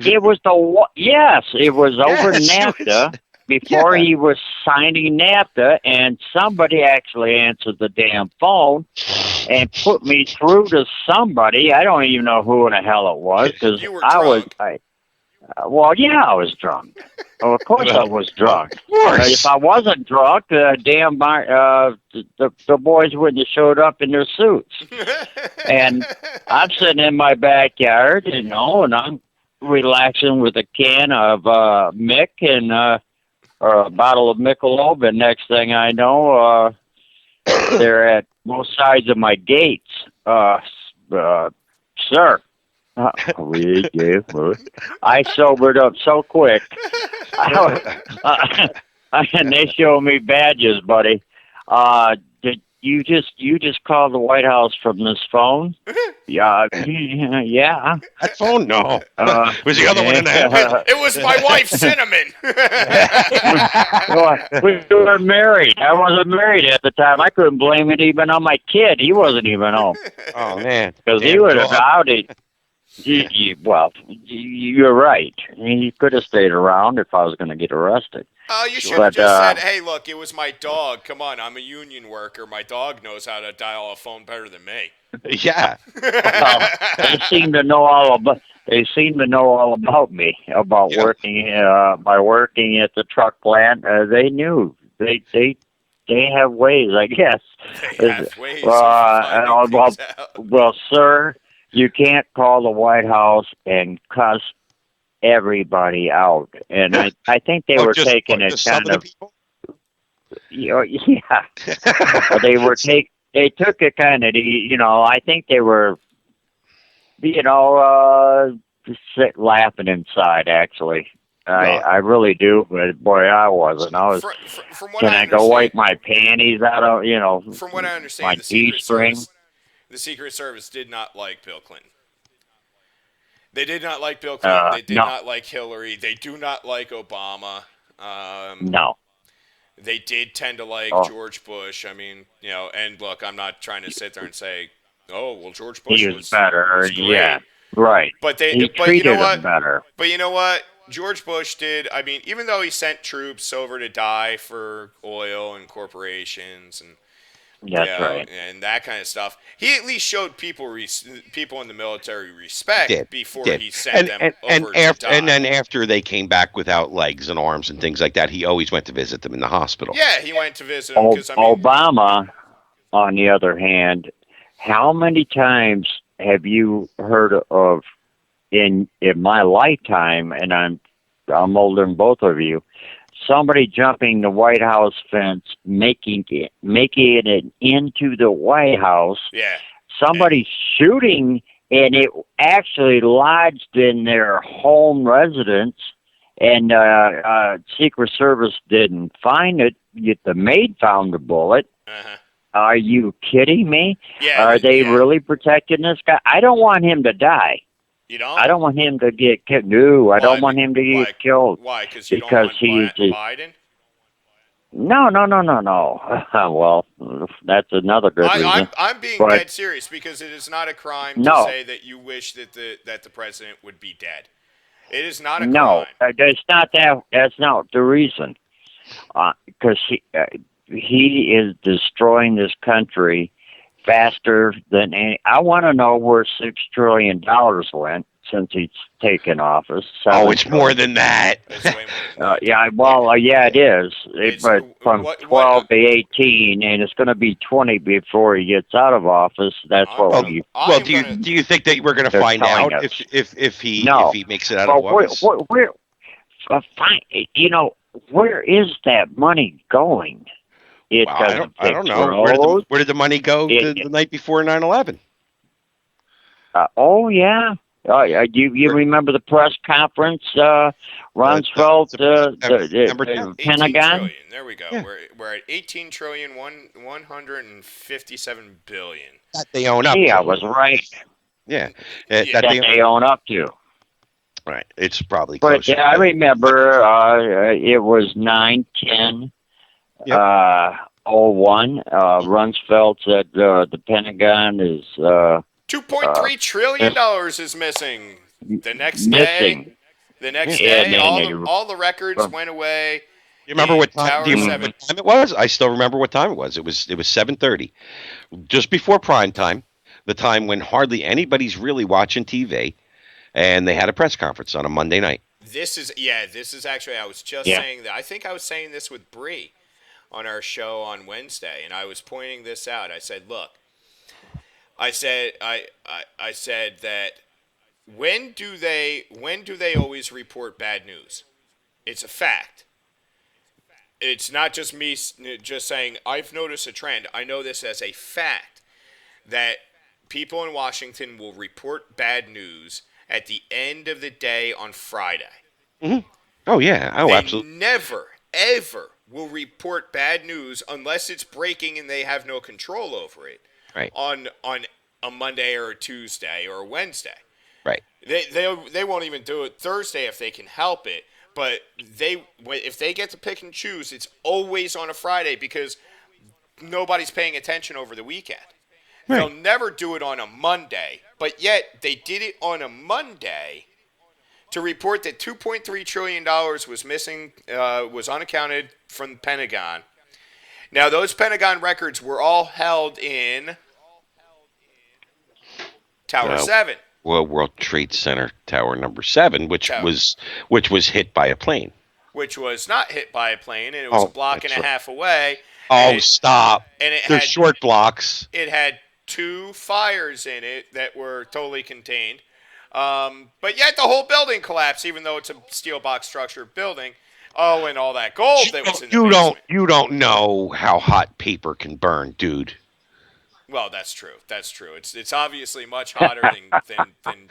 was it was over NAFTA before he was signing NAFTA, and somebody actually answered the damn phone and put me through to somebody. I don't even know who in the hell it was because I was drunk. Well, of course I was drunk. Of course. If I wasn't drunk, the boys wouldn't have showed up in their suits. And I'm sitting in my backyard, and I'm relaxing with a can of Mick and or a bottle of Michelob, and next thing I know, they're at both sides of my gates. Sir. I sobered up so quick. And they show me badges, buddy. Did you just call the White House from this phone? Yeah. That phone? No. Was the other one in the head? It was my wife, Cinnamon. We were married. I wasn't married at the time. I couldn't blame it even on my kid. He wasn't even home. Oh, man. Because he would have outed. Well, you're right. He could have stayed around if I was going to get arrested. Oh, you should have just said, hey, look, it was my dog. Come on, I'm a union worker. My dog knows how to dial a phone better than me. Yeah. Well, they seem to know all about me, about working by working at the truck plant. They knew. They have ways, I guess. They have ways. Well, sir, you can't call the White House and cuss everybody out. And I think they were taking it kind of. Yeah. They took it kind of. I think they were. Laughing inside. Actually, I really do. But boy, I wasn't. I was. From what can I go wipe my panties out of? From what I understand, my G-string. The Secret Service did not like Bill Clinton. They did not like Bill Clinton. They did not like Hillary. They do not like Obama. No. They did tend to like George Bush. I mean, and look, I'm not trying to sit there and say, oh, well, George Bush was better. Was yeah, right. But he treated him better. But you know what? George Bush did. I mean, even though he sent troops over to die for oil and corporations and right. And that kind of stuff. He at least showed people in the military respect before he sent them over to die. And then after they came back without legs and arms and things like that, he always went to visit them in the hospital. Yeah, he went to visit them. Obama, on the other hand, how many times have you heard of in my lifetime, and I'm older than both of you, somebody jumping the White House fence, making it into the White House. Yeah. Somebody shooting, and it actually lodged in their home residence, and Secret Service didn't find it. Yet the maid found the bullet. Uh-huh. Are you kidding me? Yeah. Are they really protecting this guy? I don't want him to die. You don't? I don't want him to get killed. No, I don't want him to get killed. Why? Because you don't want Biden? No. Well, that's another good reason. I'm being but, dead serious because it is not a crime to say that you wish that the president would be dead. It is not a crime. No, that's not that. That's not the reason. Because he is destroying this country faster than any. I want to know where $6 trillion went since he's taken office. It's more than that. It's way more than that. It is. But from 12 to 18, and it's going to be 20 before he gets out of office. That's what we. Well, do you think that we're going to find out if he makes it out of office? Fine. Where is that money going? I don't know. Where did the money go the night before 9/11? Yeah. You remember the press conference? Rumsfeld, the Pentagon. Trillion. There we go. Yeah. We're at 18 trillion 157 billion. That they own up. Yeah, I was right. Yeah, that they own up to. Right. It's probably. But I remember it was 9/10. Yep. 01. Rumsfeld said the Pentagon is $2.3 trillion is missing. The next day, all the records went away. You remember what time? Do you remember what time it was? I still remember what time it was. It was 7:30, just before prime time, the time when hardly anybody's really watching TV, and they had a press conference on a Monday night. This is actually. I was just saying that. I think I was saying this with Bree on our show on Wednesday, and I was pointing this out. I said, look, I said that when do they always report bad news? It's a fact. It's not just me just saying I've noticed a trend. I know this as a fact that people in Washington will report bad news at the end of the day on Friday. Mm-hmm. Oh yeah. Oh, they absolutely. Never ever will report bad news unless it's breaking and they have no control over it. Right. On a Monday or a Tuesday or a Wednesday. Right. They won't even do it Thursday if they can help it. But if they get to pick and choose, it's always on a Friday because nobody's paying attention over the weekend. Right. They'll never do it on a Monday, but yet they did it on a Monday to report that $2.3 trillion was missing, was unaccounted from the Pentagon. Now, those Pentagon records were all held in Tower 7. Well, World Trade Center Tower number 7, which was hit by a plane. Which was not hit by a plane, and it was a block and a half away. Stop. And they're short blocks. It had 2 fires in it that were totally contained. But yet the whole building collapsed, even though it's a steel box structured building. Oh, and all that gold that was in the basement. You don't know how hot paper can burn, dude. Well, that's true. That's true. It's obviously much hotter than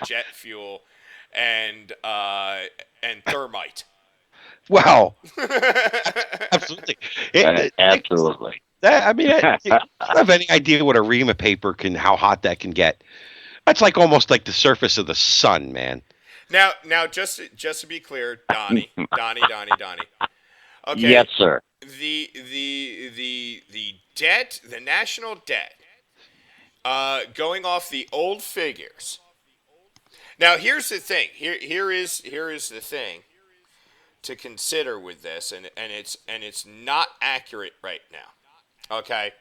jet fuel and thermite. Well, absolutely. Absolutely. I don't have any idea what a ream of paper how hot that can get. That's like almost like the surface of the sun, man. Now, just to be clear, Donnie. Okay. Yes, sir. The debt, the national debt, going off the old figures. Now, here's the thing. Here is the thing to consider with this, and it's not accurate right now. Okay,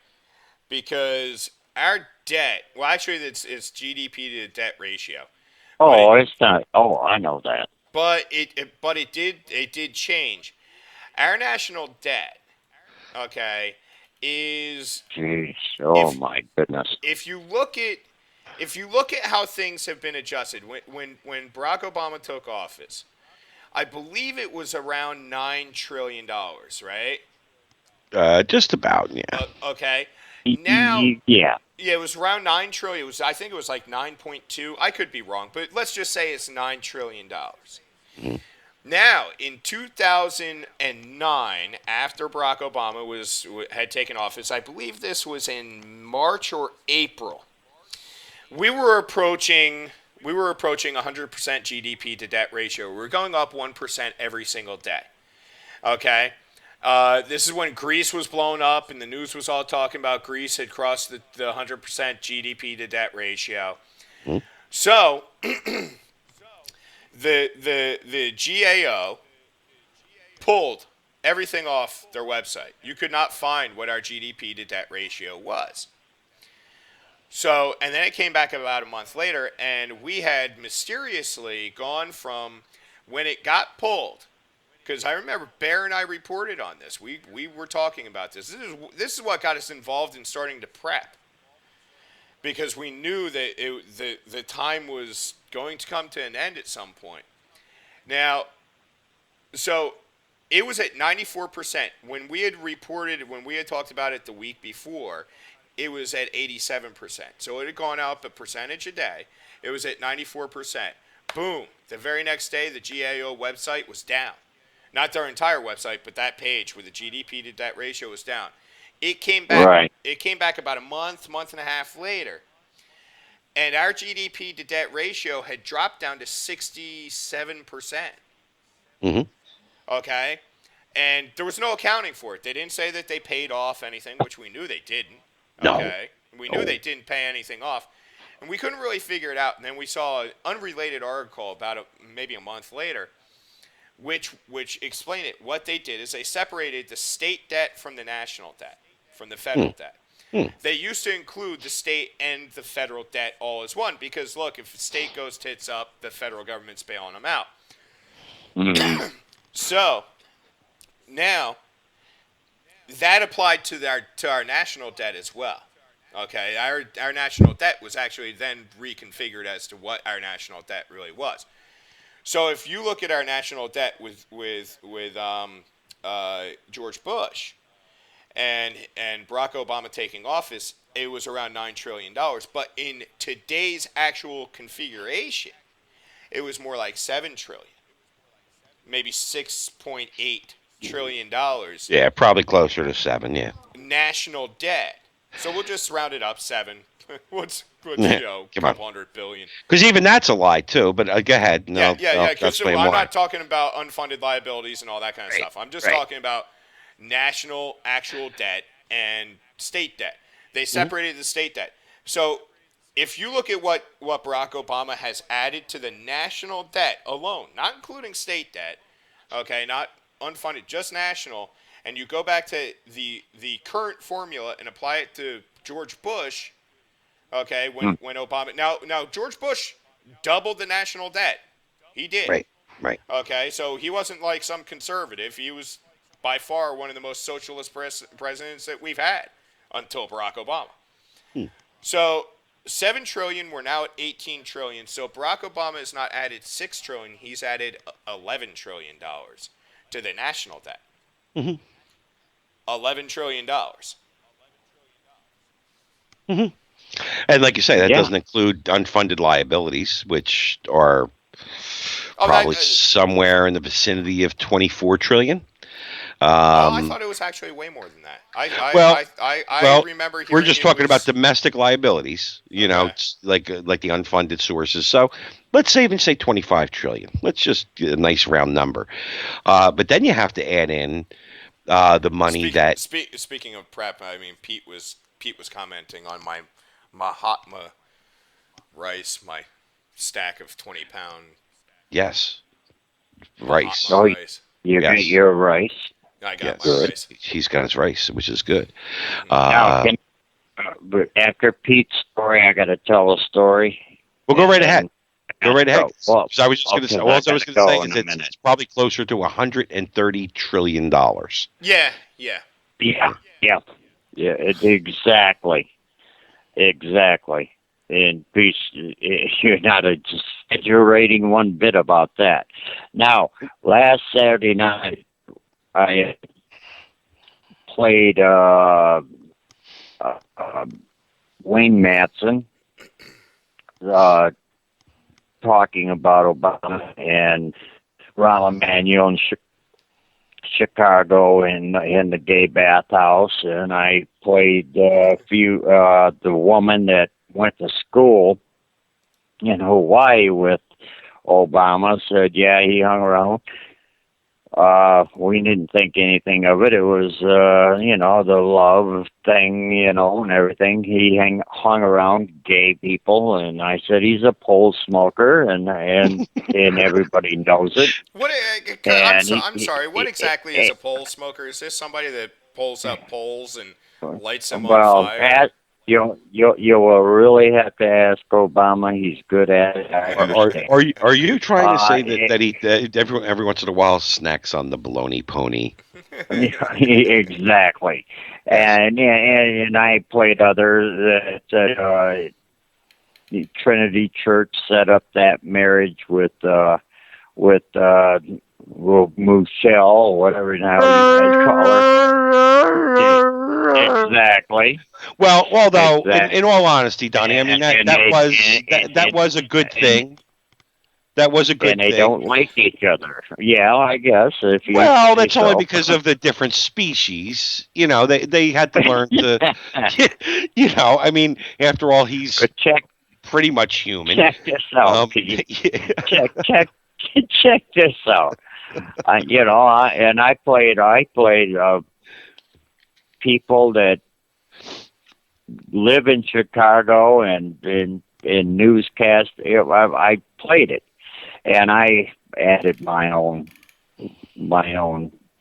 because our debt. Well, actually, it's GDP to debt ratio. Oh, it's not. Oh, I know that. But it did change. Our national debt, okay, is. Jeez. Oh my goodness. If you look at how things have been adjusted, when Barack Obama took office, I believe it was around $9 trillion, right? Just about, yeah. Okay. Now, yeah, it was around $9 trillion. I think it was like 9.2. I could be wrong, but let's just say it's $9 trillion. Mm-hmm. Now, in 2009, after Barack Obama had taken office, I believe this was in March or April. We were approaching 100% GDP to debt ratio. We were going up 1% every single day. Okay. This is when Greece was blown up, and the news was all talking about Greece had crossed the 100% GDP to debt ratio. Mm. So the GAO pulled everything off their website. You could not find what our GDP to debt ratio was. So, and then it came back about a month later, and we had mysteriously gone from when it got pulled, because I remember Bear and I reported on this. We were talking about this. This is what got us involved in starting to prep, because we knew that the time was going to come to an end at some point. Now, so it was at 94%. When we had talked about it the week before, it was at 87%. So it had gone up a percentage a day. It was at 94%. Boom. The very next day, the GAO website was down. Not their entire website, but that page with the GDP to debt ratio was down. It came back. Right. It came back about a month and a half later, and our GDP to debt ratio had dropped down to 67%. Mm-hmm. Okay, and there was no accounting for it. They didn't say that they paid off anything, which we knew they didn't. Okay, we knew they didn't pay anything off, and we couldn't really figure it out. And then we saw an unrelated article about maybe a month later, which explained it. What they did is they separated the state debt from the national debt, from the federal debt. They used to include the state and the federal debt all as one, because look, if the state goes tits up, the federal government's bailing them out. So now that applied to our national debt as well. Okay, our national debt was actually then reconfigured as to what our national debt really was. So if you look at our national debt with George Bush and Barack Obama taking office, it was around $9 trillion. But in today's actual configuration, it was more like $7 trillion, maybe $6.8 trillion. Yeah, probably closer to 7. Yeah. National debt. So we'll just round it up 7. What's Come couple on. $100 billion. Because even that's a lie too. But go ahead. No, Yeah. I'll explain I'm why. not talking about unfunded liabilities and all that kind of stuff. I'm just talking about national actual debt and state debt. They separated the state debt. So if you look at what Barack Obama has added to the national debt alone, not including state debt, okay, not unfunded, just national, and you go back to the current formula and apply it to George Bush, okay, when Obama now George Bush doubled the national debt. He did. Right. Okay, so he wasn't like some conservative. He was by far one of the most socialist presidents that we've had until Barack Obama. So $7 trillion, we're now at $18 trillion. So Barack Obama has not added $6 trillion, he's added $11 trillion to the national debt. $11 trillion. And like you say, that doesn't include unfunded liabilities, which are probably somewhere in the vicinity of 24 trillion. I thought it was actually way more than that. I remember. We're just talking about domestic liabilities. You know, it's like the unfunded sources. So let's even say 25 trillion. Let's just get a nice round number. But then you have to add in the money Speaking of prep, I mean, Pete was commenting on my Mahatma rice, my stack of 20-pound. Yes, rice. Oh, you got your rice. I got my rice. He's got his rice, which is good. Now, but after Pete's story, I got to tell a story. Well, go right ahead. Go right ahead. Well, I was just going to say. All I was going to say is it's probably closer to $130 trillion. Yeah. Exactly. And Pete, you're not exaggerating one bit about that. Now, last Saturday night, I played Wayne Matson talking about Obama and Rahm Emanuel in Chicago in the gay bathhouse, and I played the woman that went to school in Hawaii with Obama. Said, yeah, he hung around. we didn't think anything of it. It was, the love thing, and everything. He hung around gay people, and I said he's a pole smoker, and everybody knows it. What? I'm sorry. What exactly is a pole smoker? Is this somebody that pulls up poles and lights them on fire? You will really have to ask Obama. He's good at it. Are you trying to say that every once in a while snacks on the baloney pony? Exactly. And I played others that Trinity Church set up that marriage with Michelle, or whatever now you guys call her. Exactly. Well, though, in all honesty, Donnie, I mean that was a good thing. That was a good thing. And they don't like each other. Yeah, I guess. That's only because of the different species. They had to learn to. I mean, after all, he's pretty much human. Check this out. Check this out. I played people that live in Chicago and in newscast. I played it, and I added my own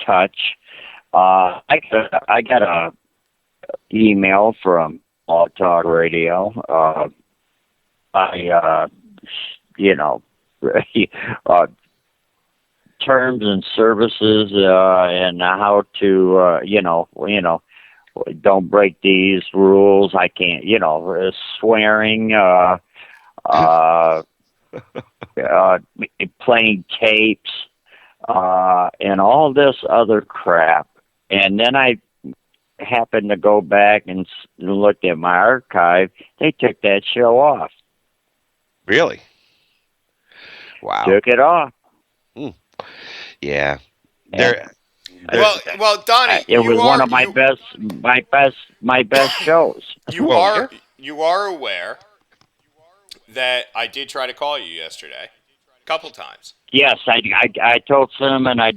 touch. I got a email from Blog Talk Radio. Terms and services and how to don't break these rules. I can't, swearing, playing tapes, and all this other crap. And then I happened to go back and look at my archive. They took that show off. Really? Wow. Took it off. Yeah. Well, Donnie, it was one of my best shows. You are aware that I did try to call you yesterday, a couple times. Yes, I told Cinnamon I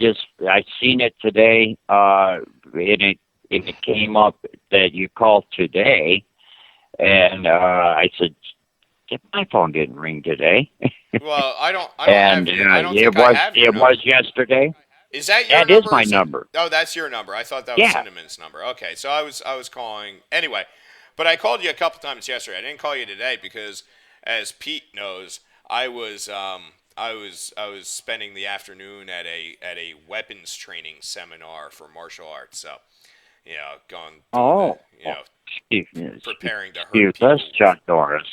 seen it today. It came up that you called today, and I said, my phone didn't ring today. Well, I don't it was yesterday. Is that your number? That is my number. Oh, that's your number. I thought that was Cinnamon's number. Okay, so I was calling anyway, but I called you a couple times yesterday. I didn't call you today because, as Pete knows, I was spending the afternoon at a weapons training seminar for martial arts. So, going preparing to hurt people. That's Chuck Norris.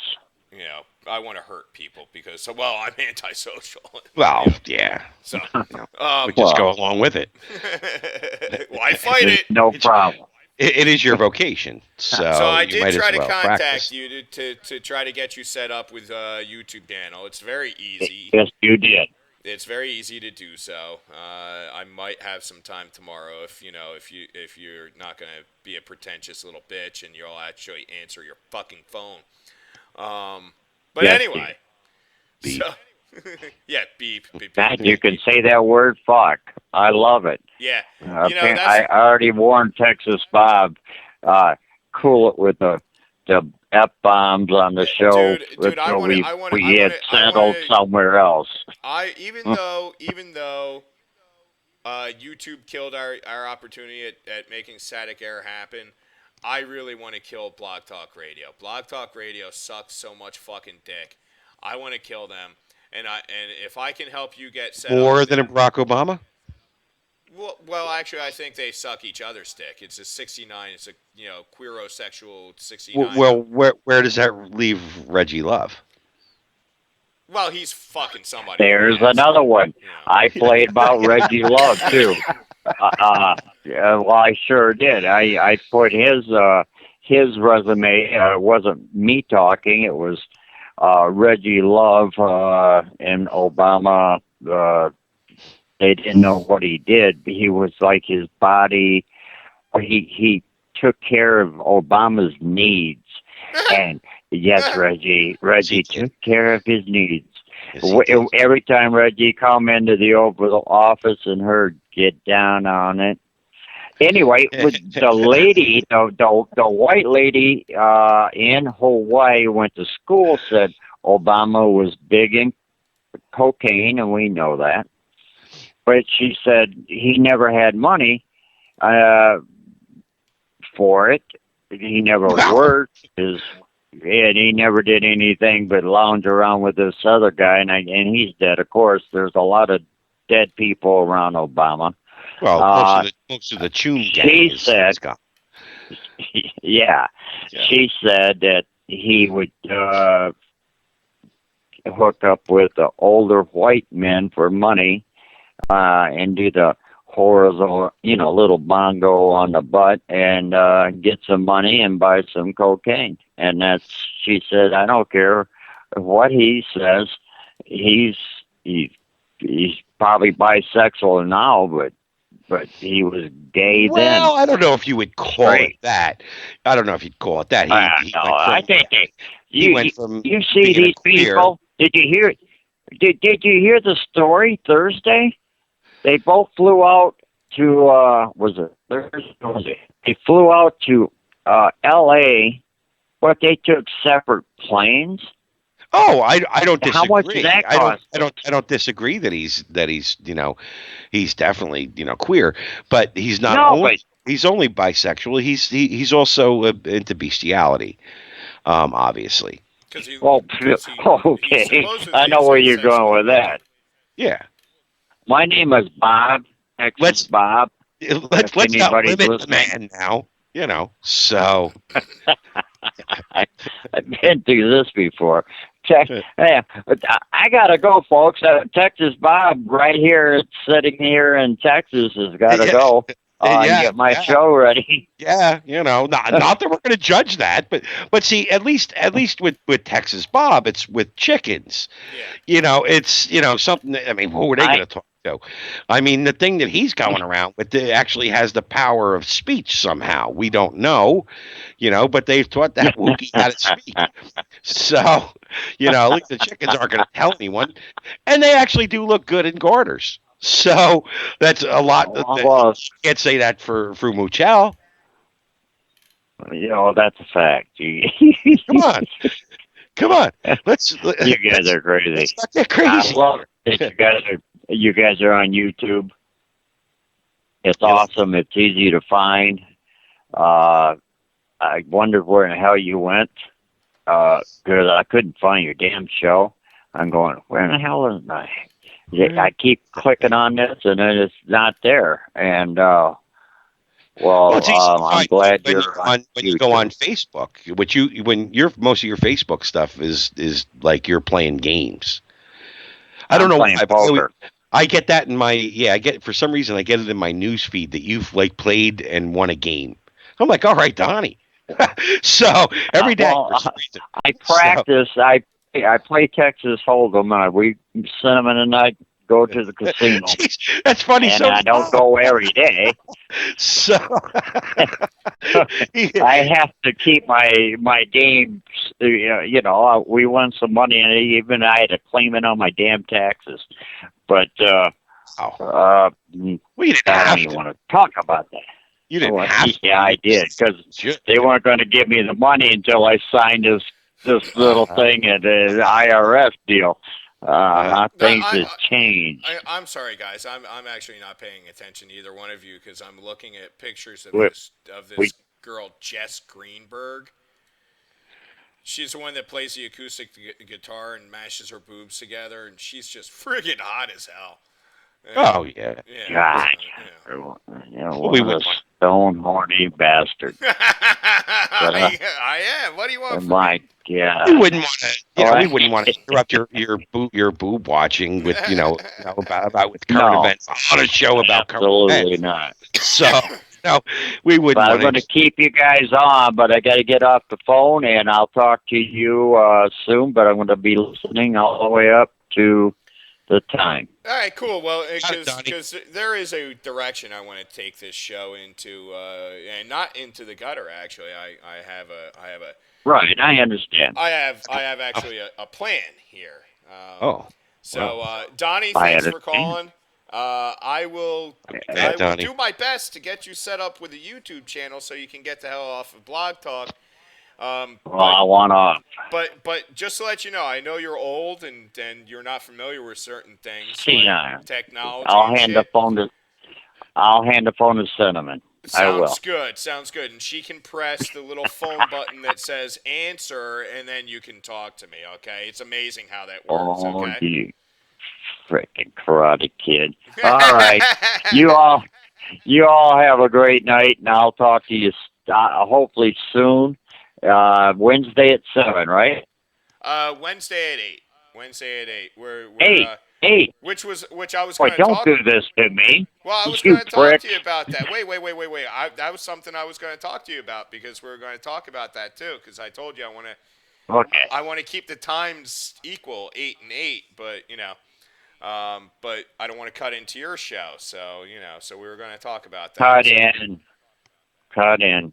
I want to hurt people because, I'm antisocial. Well, yeah. So, we just go along with it. Well, I fight it. No problem. It is your vocation, so I did try to contact practice. you to try to get you set up with a YouTube channel. It's very easy. Yes, you did. It's very easy to do so. I might have some time tomorrow if you're not going to be a pretentious little bitch and you'll actually answer your fucking phone. But yes, anyway, beep. So, yeah, beep. You can say that word, fuck. I love it. Yeah, I already warned Texas Bob. Cool it with the F-bombs on the show. Dude, we get settled somewhere else. Even though YouTube killed our opportunity at making Static Air happen, I really want to kill Blog Talk Radio. Blog Talk Radio sucks so much fucking dick. I want to kill them, and if I can help you get set more up than a Barack Obama. Well, actually, I think they suck each other's dick. It's a 69. It's a queerosexual 69. Well, where does that leave Reggie Love? Well, he's fucking somebody. There's another one. I played about Reggie Love too. Well, I sure did. I put his resume. It wasn't me talking. It was Reggie Love and Obama. They didn't know what he did. He was like his body. He took care of Obama's needs, and yes, Reggie took care of his needs. Every time Reggie come into the Oval Office and her get down on it. Anyway, with the lady, the white lady in Hawaii went to school, said Obama was big in cocaine, and we know that. But she said he never had money for it. He never worked. And he never did anything but lounge around with this other guy, and he's dead. Of course, there's a lot of dead people around Obama. Well, most of the Choom gang said, yeah, she said that he would hook up with the older white men for money and do the horizontal, little bongo on the butt and get some money and buy some cocaine. And she said, I don't care what he says. He's probably bisexual now, but he was gay then. Well, I don't know if you would call it that. I don't know if you'd call it that. I think you see these people. Did you hear? Did you hear the story Thursday? They both flew out to was it Thursday? They flew out to L.A., but they took separate planes. Oh, I don't disagree. How much did that cost? I don't disagree that he's he's definitely queer, but he's not he's only bisexual. He's also into bestiality, obviously. Okay. I know where you're going with that. Yeah. My name is Bob. Let's Bob. Let's not limit the man now. So I've been through this before. Hey, I gotta go, folks. Texas Bob, right here, sitting here in Texas, has got to go. Get my show ready. Yeah, not that we're going to judge that, but see, at least with Texas Bob, it's with chickens. Yeah. It's something that, who are they going to talk to? The thing that he's going around with actually has the power of speech somehow. We don't know, but they've taught that Wookiee how to speak. So, at least the chickens aren't going to tell anyone, and they actually do look good in garters. So that's a lot. You can't say that for Muchel. That's a fact. Come on. You guys are crazy. Let's not get crazy. I love it. You guys are on YouTube. It's awesome. It's easy to find. I wondered where in the hell you went because I couldn't find your damn show. I'm going, where in the hell is my? I keep clicking on this, and then it's not there. And I'm glad you're on. When you go on Facebook, most of your Facebook stuff is like you're playing games. I don't know why. Poker. I get that in my for some reason I get it in my news feed that you've played and won a game. I'm like, all right, Donnie. So every day. I practice. I play Texas Hold'em. We cinnamon and I go to the casino. Jeez, that's funny. And I don't go every day. So I have to keep my games. We won some money, and even I had to claim it on my damn taxes. But you didn't I don't even want to talk about that. You didn't have to. Yeah, I did, because they weren't going to give me the money until I signed this little thing at the IRS deal. Things have changed. I'm sorry, guys. I'm actually not paying attention to either one of you because I'm looking at pictures of this girl, Jess Greenberg. She's the one that plays the acoustic guitar and mashes her boobs together, and she's just friggin' hot as hell. Oh, yeah. God. What a stone horny bastard. I am. What do you want from me? God. We wouldn't want to interrupt your boob watching with about with current events on a show about current events. Absolutely not. So we wouldn't. But I'm going to keep you guys on, but I got to get off the phone, and I'll talk to you soon. But I'm going to be listening all the way up to the time. All right, cool. Well, because there is a direction I want to take this show into, and not into the gutter. Actually, I have a. Right, I understand. I have actually a plan here. So, Donnie, I thanks for understand. calling. I will do my best to get you set up with a YouTube channel so you can get the hell off of Blog Talk. I want off. But just to let you know, I know you're old and you're not familiar with certain things Yeah. technology. I'll hand the phone to Cinnamon. I will. Sounds good. And she can press the little phone button that says answer, and then you can talk to me, okay? It's amazing how that works, okay? You freaking Karate Kid. All right. You all have a great night, and I'll talk to you hopefully soon. Wednesday at 7, right? Wednesday at 8. Wednesday at 8. We're 8. Which I was going to talk. Don't do this to me. Well, I was going to talk to you about that. Wait. That was something I was going to talk to you about because we were going to talk about that too. Because I told you I want to. Okay. I want to keep the times equal, 8 and 8. But but I don't want to cut into your show. So so we were going to talk about that. Cut in.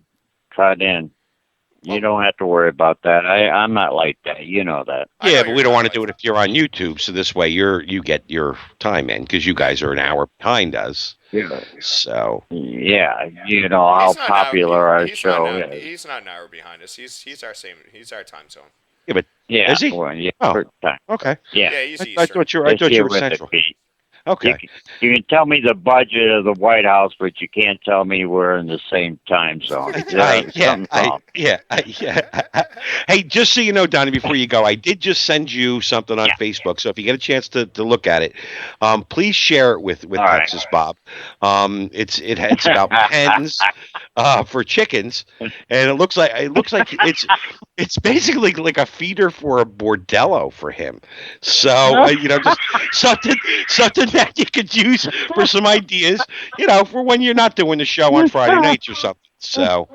You don't have to worry about that. I'm not like that. You know that. Yeah, but we don't want to do it if you're on YouTube. So this way you get your time in because you guys are an hour behind us. Yeah. So. Yeah, you know how popular our show is. He's not an hour behind us. He's our time zone. Yeah, but is he? Well, yeah. Oh, okay. Yeah. He's Eastern. I thought you were Central. Okay. You can tell me the budget of the White House, but you can't tell me we're in the same time zone. Hey, just so you know, Donnie, before you go, I did just send you something on Facebook. So if you get a chance to look at it, please share it with Texas Bob. It's about pens for chickens, and it looks like it's basically like a feeder for a bordello for him. So just something that you could use for some ideas, for when you're not doing the show on Friday nights or something. So,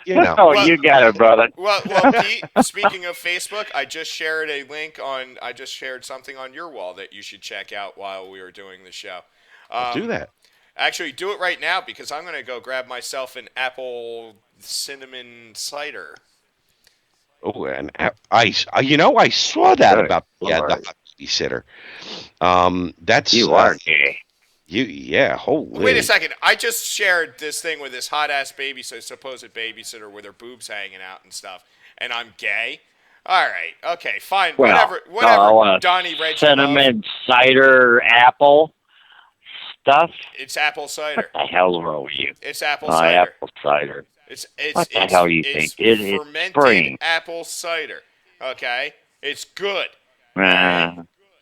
Oh, you got it, brother. Well, Pete, speaking of Facebook, I just shared something on your wall that you should check out while we were doing the show. Do that. Actually, do it right now because I'm going to go grab myself an apple cinnamon cider. Oh, and I saw that about the babysitter. That's you are gay. Holy. Wait a second. I just shared this thing with this hot ass supposed babysitter with her boobs hanging out and stuff, and I'm gay. All right, okay, fine, whatever. Donnie Reggie. Cinnamon cider apple stuff. It's apple cider. What the hell's wrong with you? It's apple cider. Apple cider. What the hell you think? It's fermented apple cider. Okay, it's good.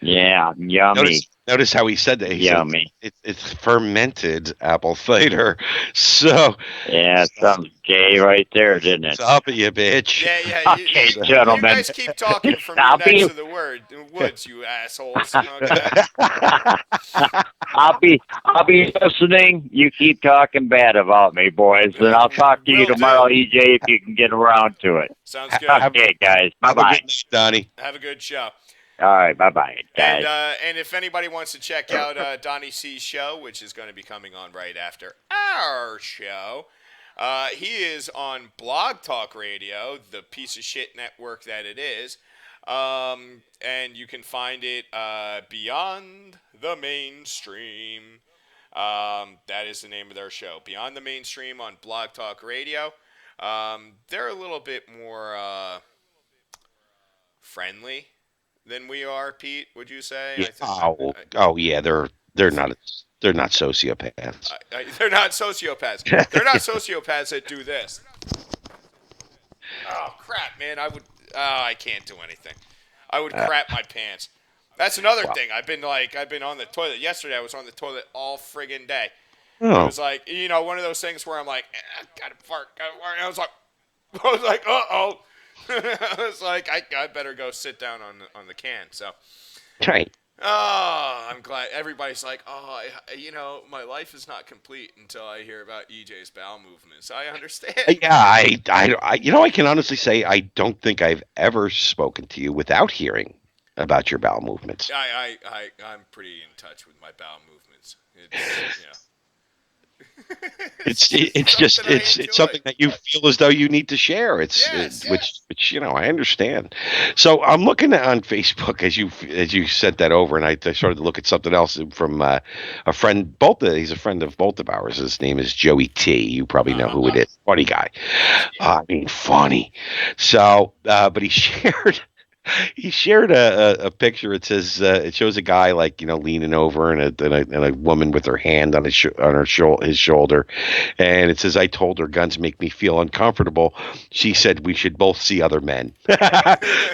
Yeah, yummy. Notice how he said that. He yummy. Said it's fermented apple cider. So yeah, it sounds gay right there, didn't it? Stop it, you bitch. Yeah. Okay, gentlemen. You guys keep talking from your next to the woods, you assholes. Okay? I'll be listening. You keep talking bad about me, boys, and I'll talk to you tomorrow, EJ, if you can get around to it. Sounds good. Okay, guys. Bye-bye. Donnie. Have a good show. All right, bye-bye, guys. And if anybody wants to check out Donnie C's show, which is going to be coming on right after our show, he is on Blog Talk Radio, the piece of shit network that it is. And you can find it Beyond the Mainstream. That is the name of their show, Beyond the Mainstream on Blog Talk Radio. They're a little bit more friendly than we are, Pete. Would you say? Yeah. Yeah. They're not sociopaths. They're not sociopaths. They're not sociopaths that do this. Oh crap, man! I can't do anything. I would crap my pants. That's another thing. I've been on the toilet. Yesterday, I was on the toilet all friggin' day. Oh. It was like, one of those things where I'm like, gotta fart. And I was like, uh-oh. I was like, I better go sit down on the can. So, right. Oh, I'm glad everybody's like, my life is not complete until I hear about EJ's bowel movements. I understand. Yeah, I can honestly say I don't think I've ever spoken to you without hearing about your bowel movements. I'm pretty in touch with my bowel movements. It's something that you feel as though you need to share. Which I understand. So I'm looking on Facebook as you sent that over, and I started to look at something else from a friend. He's a friend of both of ours. His name is Joey T. You probably know who it is. Funny guy. I mean, funny. So, but he shared. He shared a picture. It says it shows a guy leaning over and a woman with her hand on his shoulder, and it says, "I told her guns make me feel uncomfortable. She said we should both see other men."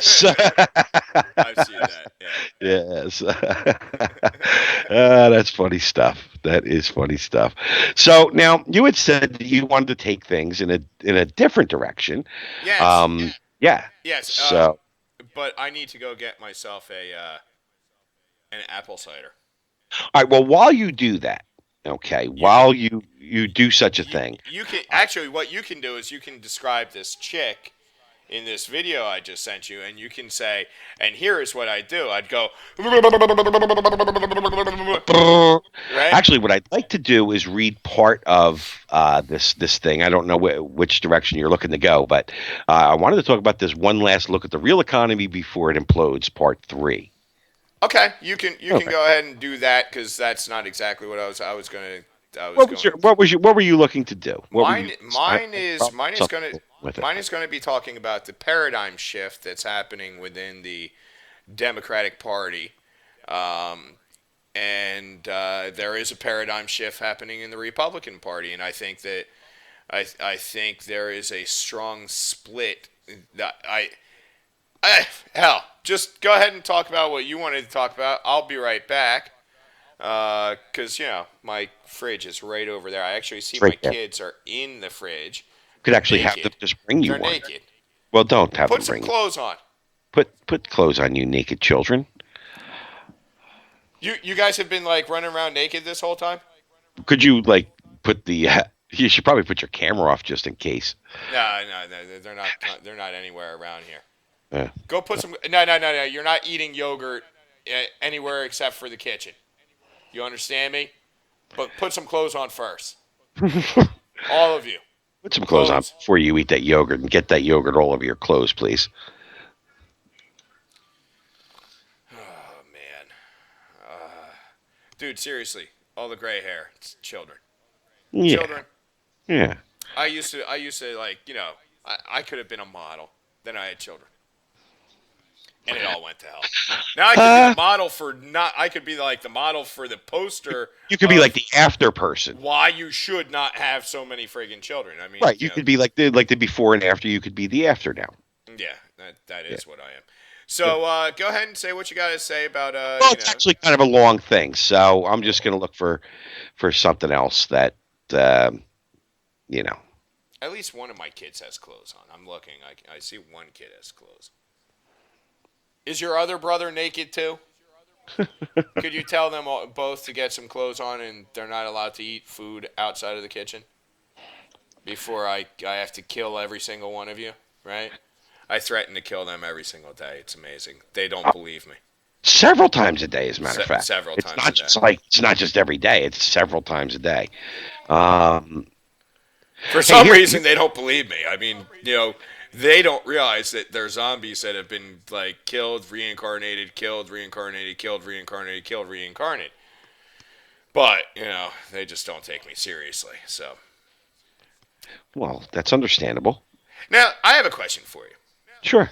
So, I've seen that. Yeah. yes, that's funny stuff. That is funny stuff. So now you had said that you wanted to take things in a different direction. Yes. Yeah. Yes. So. But I need to go get myself an apple cider. All right. Well, while you do that, while you do such a thing, you can actually what you can do is you can describe this chick in this video I just sent you, and you can say, and here is what I do. I'd go. Right? Actually, what I'd like to do is read part of this thing. I don't know which direction you're looking to go, but I wanted to talk about this one last look at the real economy before it implodes, part 3. Okay, you can go ahead and do that because that's not exactly what I was going to. What were you looking to do? Mine is going to be talking about the paradigm shift that's happening within the Democratic Party, and there is a paradigm shift happening in the Republican Party, and I think that I think there is a strong split. Hell, just go ahead and talk about what you wanted to talk about. I'll be right back. Because my fridge is right over there. I actually see my kids are in the fridge. Could actually have them just bring you one. They're naked. Well, don't have them bring. Put some clothes on. Put clothes on, you naked children. You guys have been running around naked this whole time. Could you put the? You should probably put your camera off just in case. No, they're not. They're not anywhere around here. Yeah. Go put some. No. You're not eating yogurt anywhere except for the kitchen. You understand me? But put some clothes on first. All of you. Put some clothes on before you eat that yogurt, and get that yogurt all over your clothes, please. Oh, man. Dude, seriously. All the gray hair. It's children. Yeah. Children. Yeah. I used to I could have been a model. Then I had children. And it all went to hell. Now I could be the model I could be the model for the poster. You could be like the after person. Why you should not have so many friggin' children. I mean, right. You could be like the before and after. You could be the after now. Yeah, that is what I am. So go ahead and say what you got to say about. Well, it's actually kind of a long thing, so I'm just going to look for something else that At least one of my kids has clothes on. I'm looking. I see one kid has clothes. Is your other brother naked too? Could you tell them both to get some clothes on and they're not allowed to eat food outside of the kitchen? Before I have to kill every single one of you, right? I threaten to kill them every single day. It's amazing. They don't believe me. Several times a day, as a matter of fact. Several times a day. It's not just every day. It's several times a day. For some reason, they don't believe me. I mean, they don't realize that they're zombies that have been killed, reincarnated, killed, reincarnated, killed, reincarnated, killed, reincarnated. But they just don't take me seriously. So, well, that's understandable. Now, I have a question for you. Sure.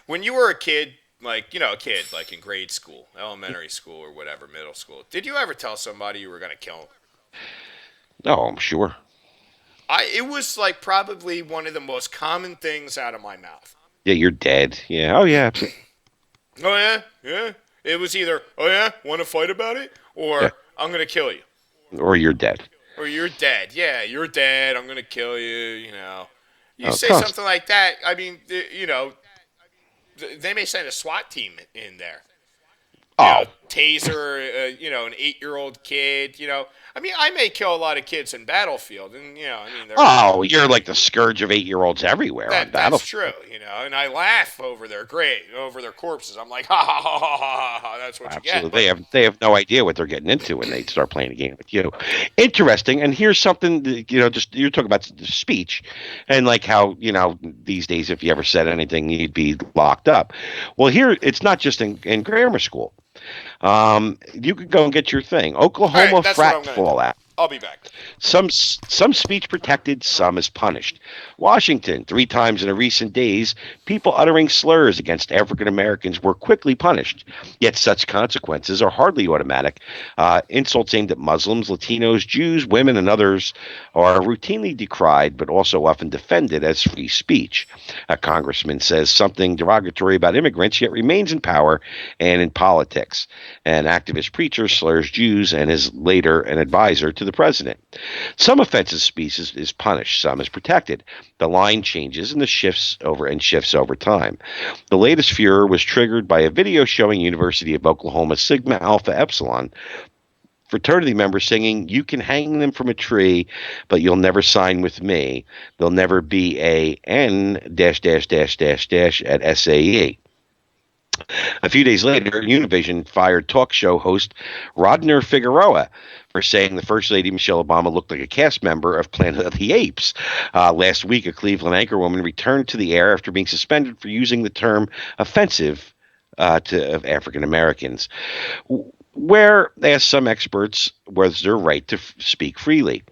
When you were a kid, in grade school, elementary school, or whatever, middle school, did you ever tell somebody you were going to kill them? No, I'm sure. It was probably one of the most common things out of my mouth. Yeah, you're dead. Yeah. Oh, yeah. Oh, yeah? Yeah. It was either, oh, yeah, want to fight about it? Or, I'm going to kill you. Or you're dead. Or you're dead. Yeah, you're dead. I'm going to kill you, You say something like that, I mean, they may send a SWAT team in there. taser, an 8-year-old kid, I mean, I may kill a lot of kids in Battlefield, and you're like the scourge of 8-year-olds everywhere on Battlefield. That's true, and I laugh over their corpses. I'm like, ha ha ha ha ha ha. That's what Absolutely. you get. They have no idea what they're getting into when they start playing a game with you. Interesting. And here's something that, just you're talking about speech, and like how these days if you ever said anything you'd be locked up. Well, here it's not just in grammar school. You could go and get your thing. Oklahoma frat fallout. I'll be back. Some speech protected, some is punished. Washington, 3 times in a recent days, people uttering slurs against African Americans were quickly punished. Yet such consequences are hardly automatic. Insults aimed at Muslims, Latinos, Jews, women, and others are routinely decried, but also often defended as free speech. A congressman says something derogatory about immigrants, yet remains in power and in politics. An activist preacher slurs Jews and is later an advisor to the president. Some offensive speech is punished, some is protected. The line changes and shifts over time. The latest furor was triggered by a video showing University of Oklahoma Sigma Alpha Epsilon fraternity members singing, "You can hang them from a tree, but you'll never sign with me. There'll never be a N -- at SAE." A few days later, Univision fired talk show host Rodner Figueroa for saying the First Lady Michelle Obama looked like a cast member of Planet of the Apes. Last week, a Cleveland anchorwoman returned to the air after being suspended for using the term offensive to African Americans, where, as some experts, was their right to speak freely.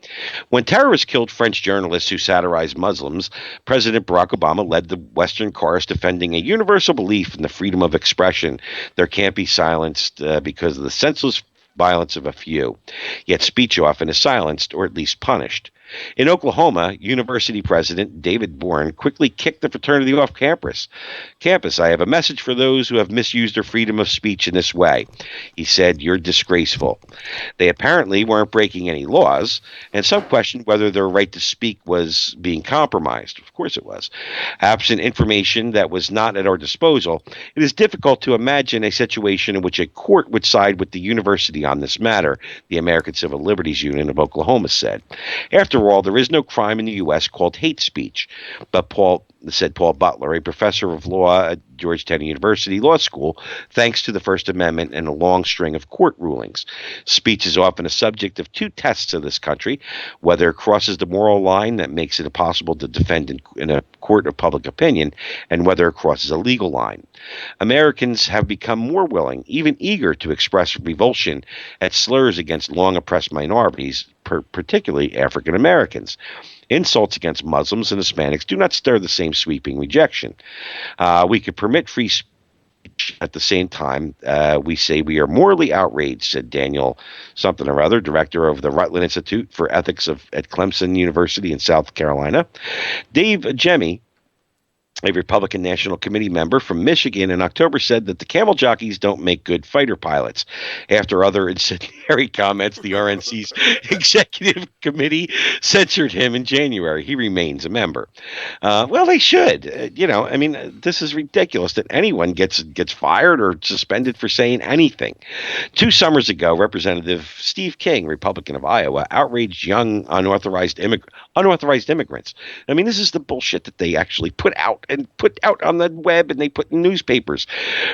When terrorists killed French journalists who satirized Muslims, President Barack Obama led the Western chorus defending a universal belief in the freedom of expression. There can't be silenced because of the senseless violence of a few. Yet speech often is silenced or at least punished. In Oklahoma, University President David Bourne quickly kicked the fraternity off campus. "I have a message for those who have misused their freedom of speech in this way." He said, "You're disgraceful." They apparently weren't breaking any laws, and some questioned whether their right to speak was being compromised. Of course it was. Absent information that was not at our disposal, it is difficult to imagine a situation in which a court would side with the university on this matter, the American Civil Liberties Union of Oklahoma said. After all, there is no crime in the U.S. called hate speech. But Paul Butler, a professor of law at Georgetown University Law School, thanks to the First Amendment and a long string of court rulings. Speech is often a subject of 2 tests in this country, whether it crosses the moral line that makes it impossible to defend in a court of public opinion, and whether it crosses a legal line. Americans have become more willing, even eager, to express revulsion at slurs against long-oppressed minorities, particularly African Americans. Insults against Muslims and Hispanics do not stir the same sweeping rejection. We could permit free speech at the same time. We say we are morally outraged, said Daniel something or other, director of the Rutland Institute for Ethics at Clemson University in South Carolina. Dave Agemi, a Republican National Committee member from Michigan, in October said that the camel jockeys don't make good fighter pilots. After other incendiary comments, the RNC's executive committee censored him in January. He remains a member. Well, they should. This is ridiculous that anyone gets fired or suspended for saying anything. 2 summers ago, Representative Steve King, Republican of Iowa, outraged young unauthorized immigrants. I mean, this is the bullshit that they actually put out on the web and they put in newspapers.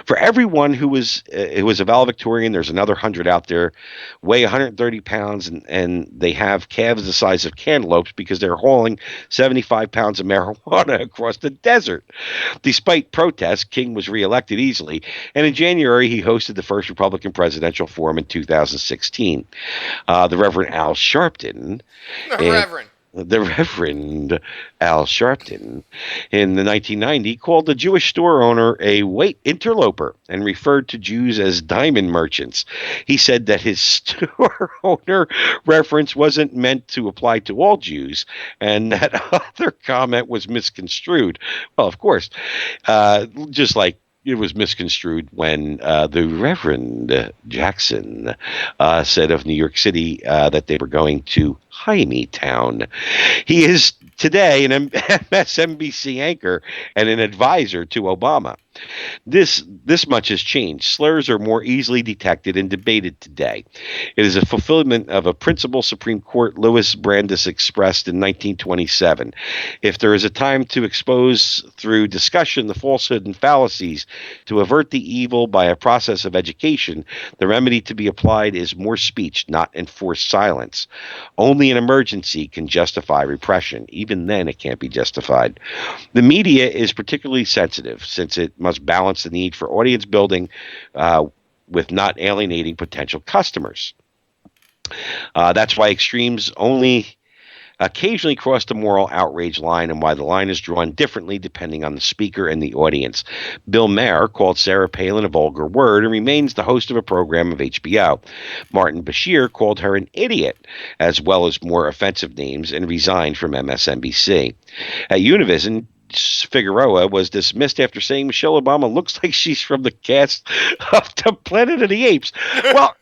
For everyone who was a valedictorian, there's another 100 out there, weigh 130 pounds, and they have calves the size of cantaloupes because they're hauling 75 pounds of marijuana across the desert. Despite protests, King was reelected easily, and in January he hosted the first Republican presidential forum in 2016. The Reverend Al Sharpton. The Reverend Al Sharpton, in the 1990, called the Jewish store owner a white interloper and referred to Jews as diamond merchants. He said that his store owner reference wasn't meant to apply to all Jews, and that other comment was misconstrued. Well, of course, just like it was misconstrued when the Reverend Jackson said of New York City that they were going to Jaime Town. He is today an MSNBC anchor and an advisor to Obama. This much has changed. Slurs are more easily detected and debated today. It is a fulfillment of a principle Supreme Court Louis Brandeis expressed in 1927. If there is a time to expose through discussion the falsehood and fallacies to avert the evil by a process of education, the remedy to be applied is more speech, not enforced silence. Only an emergency can justify repression. Even then, it can't be justified. The media is particularly sensitive since it must balance the need for audience building with not alienating potential customers. That's why extremes only occasionally cross the moral outrage line and why the line is drawn differently depending on the speaker and the audience. Bill Maher called Sarah Palin a vulgar word and remains the host of a program of HBO. Martin Bashir called her an idiot, as well as more offensive names, and resigned from MSNBC. At Univision, Figueroa was dismissed after saying Michelle Obama looks like she's from the cast of the Planet of the Apes. Well,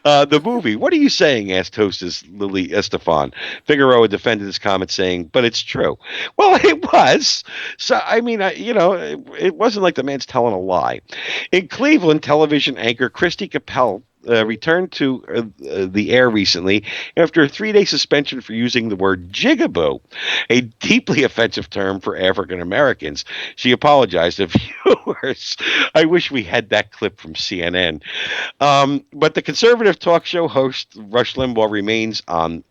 the movie. What are you saying? Asked hostess Lily Estefan. Figueroa defended his comment, saying, "But it's true." Well, it was. So I mean, it wasn't like the man's telling a lie. In Cleveland, television anchor Christy Capel returned to the air recently after a 3-day suspension for using the word jigaboo, a deeply offensive term for African Americans. She apologized to viewers. I wish we had that clip from CNN. But the conservative talk show host, Rush Limbaugh, remains on.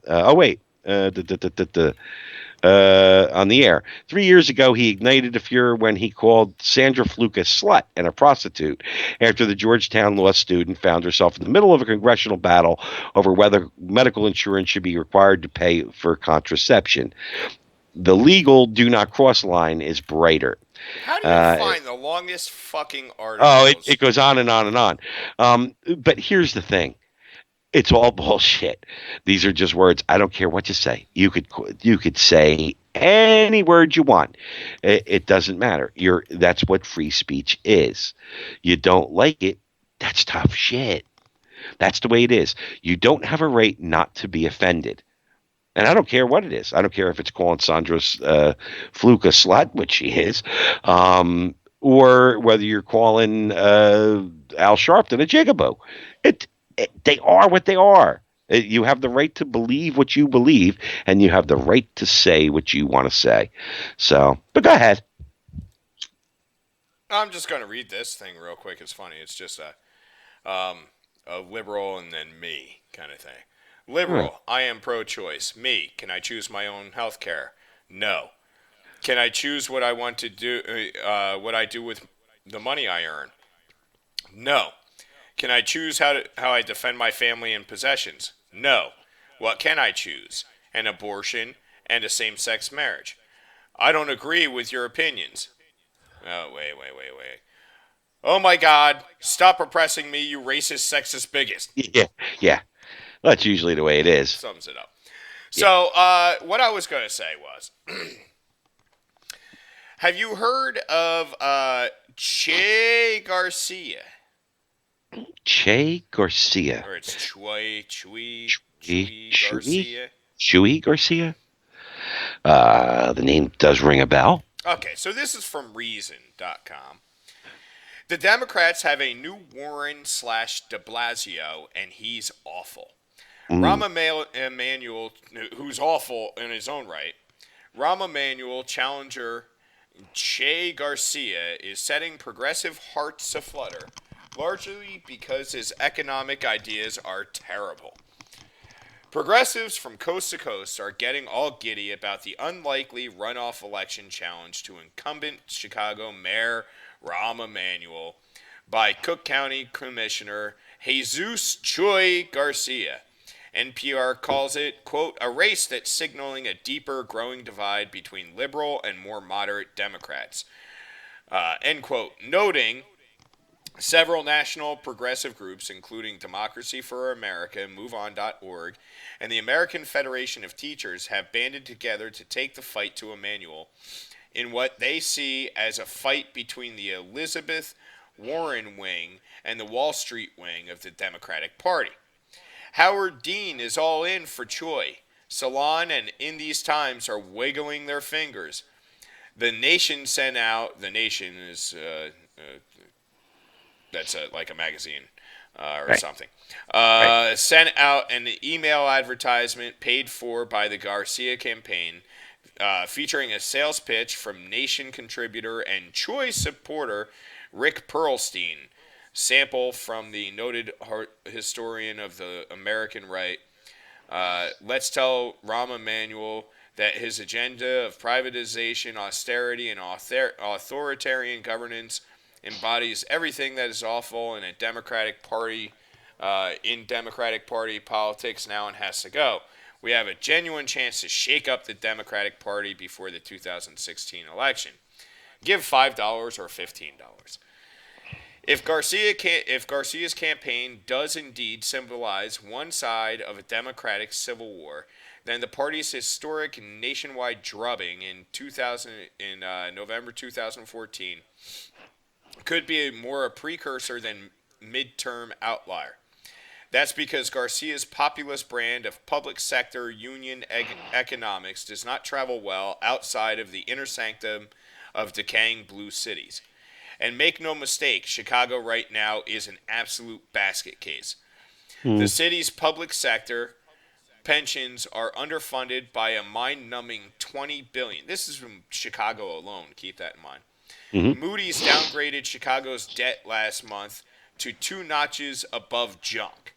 On the air. 3 years ago, he ignited a furor when he called Sandra Fluke a slut and a prostitute after the Georgetown law student found herself in the middle of a congressional battle over whether medical insurance should be required to pay for contraception. The legal do not cross line is brighter. How do you find the longest fucking articles? Oh, it goes on and on and on. But here's the thing. It's all bullshit. These are just words. I don't care what you say. You could say any word you want. It doesn't matter. That's what free speech is. You don't like it. That's tough shit. That's the way it is. You don't have a right not to be offended. And I don't care what it is. I don't care if it's calling Sandra's Fluke a slut, which she is, or whether you're calling Al Sharpton a jigaboo. They are what they are. You have the right to believe what you believe, and you have the right to say what you want to say. So, but go ahead. I'm just going to read this thing real quick. It's funny. It's just a liberal and then me kind of thing. Liberal, I am pro-choice. Me, can I choose my own health care? No. Can I choose what I want to do, what I do with the money I earn? No. Can I choose how I defend my family and possessions? No. What can I choose? An abortion and a same-sex marriage. I don't agree with your opinions. Oh, wait. Oh, my God. Stop oppressing me, you racist, sexist bigot. Yeah. Well, that's usually the way it is. Sums it up. So, what I was going to say was, have you heard of Che Garcia? Che Garcia. Or it's Chuy Garcia. Chuy Garcia? The name does ring a bell. Okay, so this is from Reason.com. The Democrats have a new Warren / de Blasio, and he's awful. Rahm Emanuel, who's awful in his own right, Rahm Emanuel challenger Che Garcia is setting progressive hearts aflutter, largely because his economic ideas are terrible. Progressives from coast to coast are getting all giddy about the unlikely runoff election challenge to incumbent Chicago Mayor Rahm Emanuel by Cook County Commissioner Jesus Chuy Garcia. NPR calls it, quote, a race that's signaling a deeper growing divide between liberal and more moderate Democrats, end quote, noting several national progressive groups, including Democracy for America, MoveOn.org, and the American Federation of Teachers, have banded together to take the fight to Emanuel in what they see as a fight between the Elizabeth Warren wing and the Wall Street wing of the Democratic Party. Howard Dean is all in for Choi. Salon and In These Times are wiggling their fingers. The Nation sent out. The Nation is that's like a magazine or something. Sent out an email advertisement paid for by the Garcia campaign, featuring a sales pitch from Nation contributor and Choi supporter Rick Perlstein. Sample from the noted historian of the American right. Let's tell Rahm Emanuel that his agenda of privatization, austerity, and authoritarian governance embodies everything that is awful in a Democratic Party, politics now and has to go. We have a genuine chance to shake up the Democratic Party before the 2016 election. Give $5 or $15. If Garcia's campaign does indeed symbolize one side of a democratic civil war, then the party's historic nationwide drubbing in November 2014 could be more a precursor than midterm outlier. That's because Garcia's populist brand of public sector union economics does not travel well outside of the inner sanctum of decaying blue cities. And make no mistake, Chicago right now is an absolute basket case. The city's public sector pensions are underfunded by a mind-numbing $20 billion. This is from Chicago alone. Keep that in mind. Moody's downgraded Chicago's debt last month to 2 notches above junk.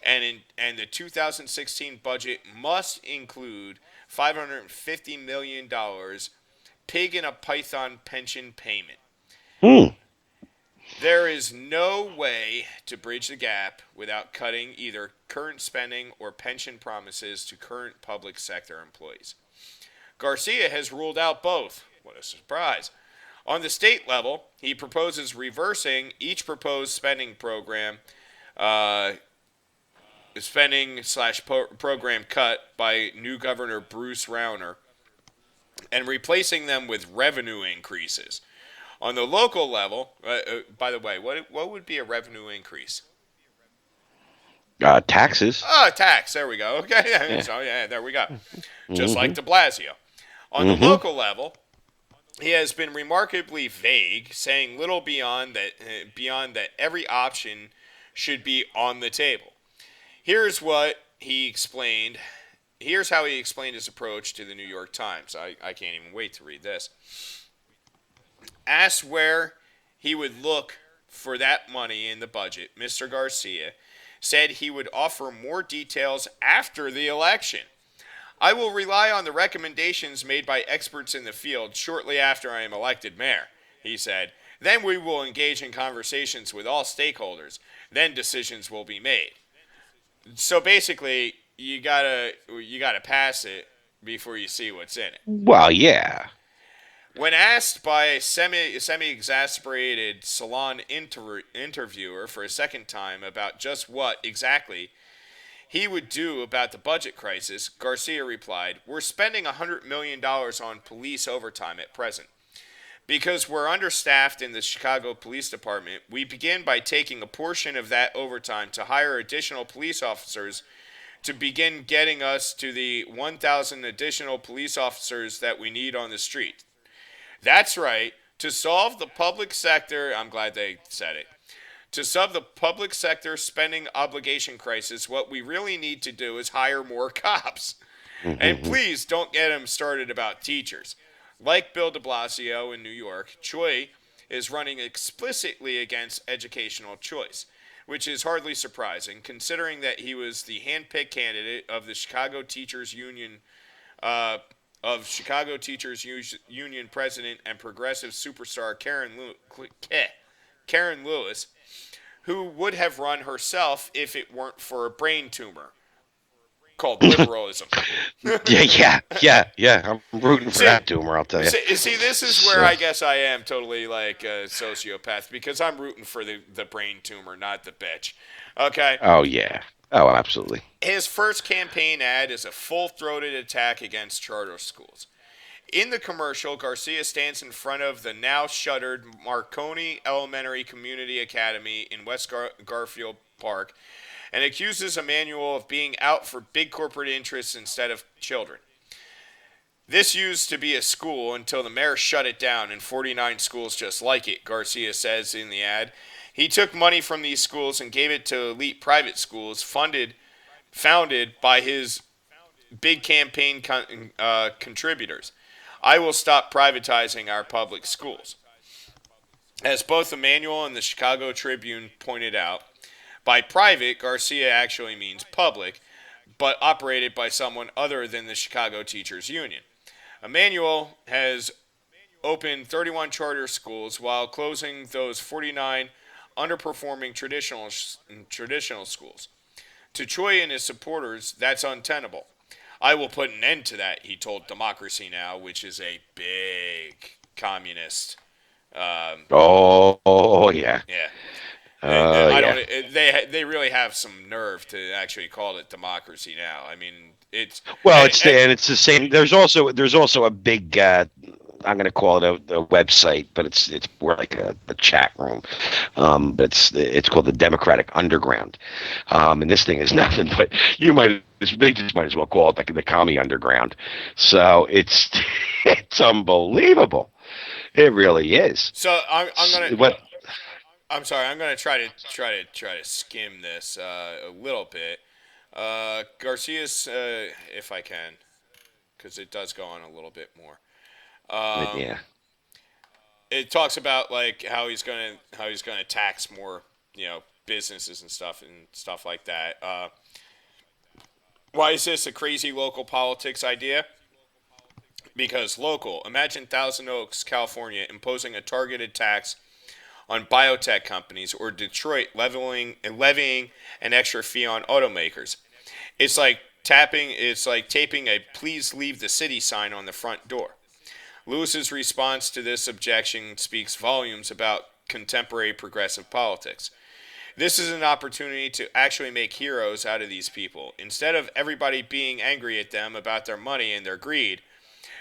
And the 2016 budget must include $550 million pig in a python pension payment. There is no way to bridge the gap without cutting either current spending or pension promises to current public sector employees. Garcia has ruled out both. What a surprise. On the state level, he proposes reversing each proposed spending program, program cut by new Governor Bruce Rauner, and replacing them with revenue increases. On the local level, by the way, what would be a revenue increase? Taxes. Oh, tax. There we go. Okay. Yeah. So, there we go. Just like de Blasio. On the local level, he has been remarkably vague, saying little beyond that every option should be on the table. Here's what he explained. Here's how he explained his approach to the New York Times. I can't even wait to read this. Asked where he would look for that money in the budget, Mr. Garcia said he would offer more details after the election. I will rely on the recommendations made by experts in the field shortly after I am elected mayor, he said. Then we will engage in conversations with all stakeholders. Then decisions will be made. So basically, you gotta pass it before you see what's in it. Well, yeah. When asked by a semi-exasperated Salon interviewer for a second time about just what exactly he would do about the budget crisis, Garcia replied, "We're spending $100 million on police overtime at present. Because we're understaffed in the Chicago Police Department, we begin by taking a portion of that overtime to hire additional police officers to begin getting us to the 1,000 additional police officers that we need on the street. That's right. To solve the public sector," I'm glad they said it, "to solve the public sector spending obligation crisis, what we really need to do is hire more cops. And please don't get him started about teachers. Like Bill de Blasio in New York, Choi is running explicitly against educational choice, which is hardly surprising, considering that he was the handpicked candidate of the Chicago Teachers Union Union president and progressive superstar Karen Lewis, who would have run herself if it weren't for a brain tumor called liberalism. Yeah. I'm rooting for that tumor, I'll tell you. See, this is where I guess I am totally like a sociopath, because I'm rooting for the brain tumor, not the bitch. Okay? Oh, yeah. Oh, absolutely. His first campaign ad is a full-throated attack against charter schools. In the commercial, Garcia stands in front of the now-shuttered Marconi Elementary Community Academy in West Garfield Park and accuses Emanuel of being out for big corporate interests instead of children. This used to be a school until the mayor shut it down, and 49 schools just like it, Garcia says in the ad. He took money from these schools and gave it to elite private schools founded by his big campaign contributors. I will stop privatizing our public schools. As both Emanuel and the Chicago Tribune pointed out, by private, Garcia actually means public, but operated by someone other than the Chicago Teachers Union. Emanuel has opened 31 charter schools while closing those 49 underperforming traditional schools. To Choi and his supporters, that's untenable. I will put an end to that, he told Democracy Now!, which is a big communist. Yeah. Yeah. I don't. They really have some nerve to actually call it Democracy Now! I mean, it's it's the same. There's also a big. I'm going to call it a website, but it's more like a chat room. But it's called the Democratic Underground, and this thing is nothing but they just might as well call it the Commie Underground. So it's unbelievable. It really is. So I'm gonna. I'm sorry. I'm gonna try to skim this a little bit. Garcia's, if I can, because it does go on a little bit more. Yeah. It talks about like how he's gonna tax more, businesses and stuff like that. Why is this a crazy local politics idea? Because local. Imagine Thousand Oaks, California, imposing a targeted tax on biotech companies, or Detroit levying an extra fee on automakers. It's like taping a "Please leave the city" sign on the front door. Lewis's response to this objection speaks volumes about contemporary progressive politics. This is an opportunity to actually make heroes out of these people. Instead of everybody being angry at them about their money and their greed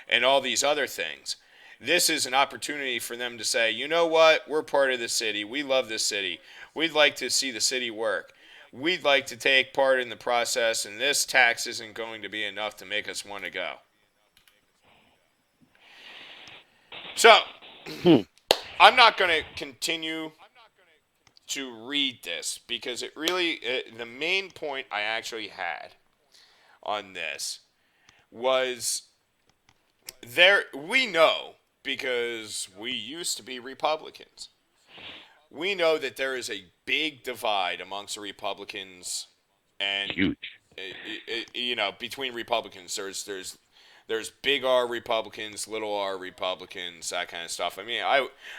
and all these other things, this is an opportunity for them to say, you know what, we're part of the city. We love this city. We'd like to see the city work. We'd like to take part in the process, and this tax isn't going to be enough to make us want to go. So, I'm not going to continue to read this because it really, the main point I actually had on this was we know, because we used to be Republicans, we know that there is a big divide amongst the Republicans and huge. Between Republicans, there's big R Republicans, little R Republicans, that kind of stuff. I mean,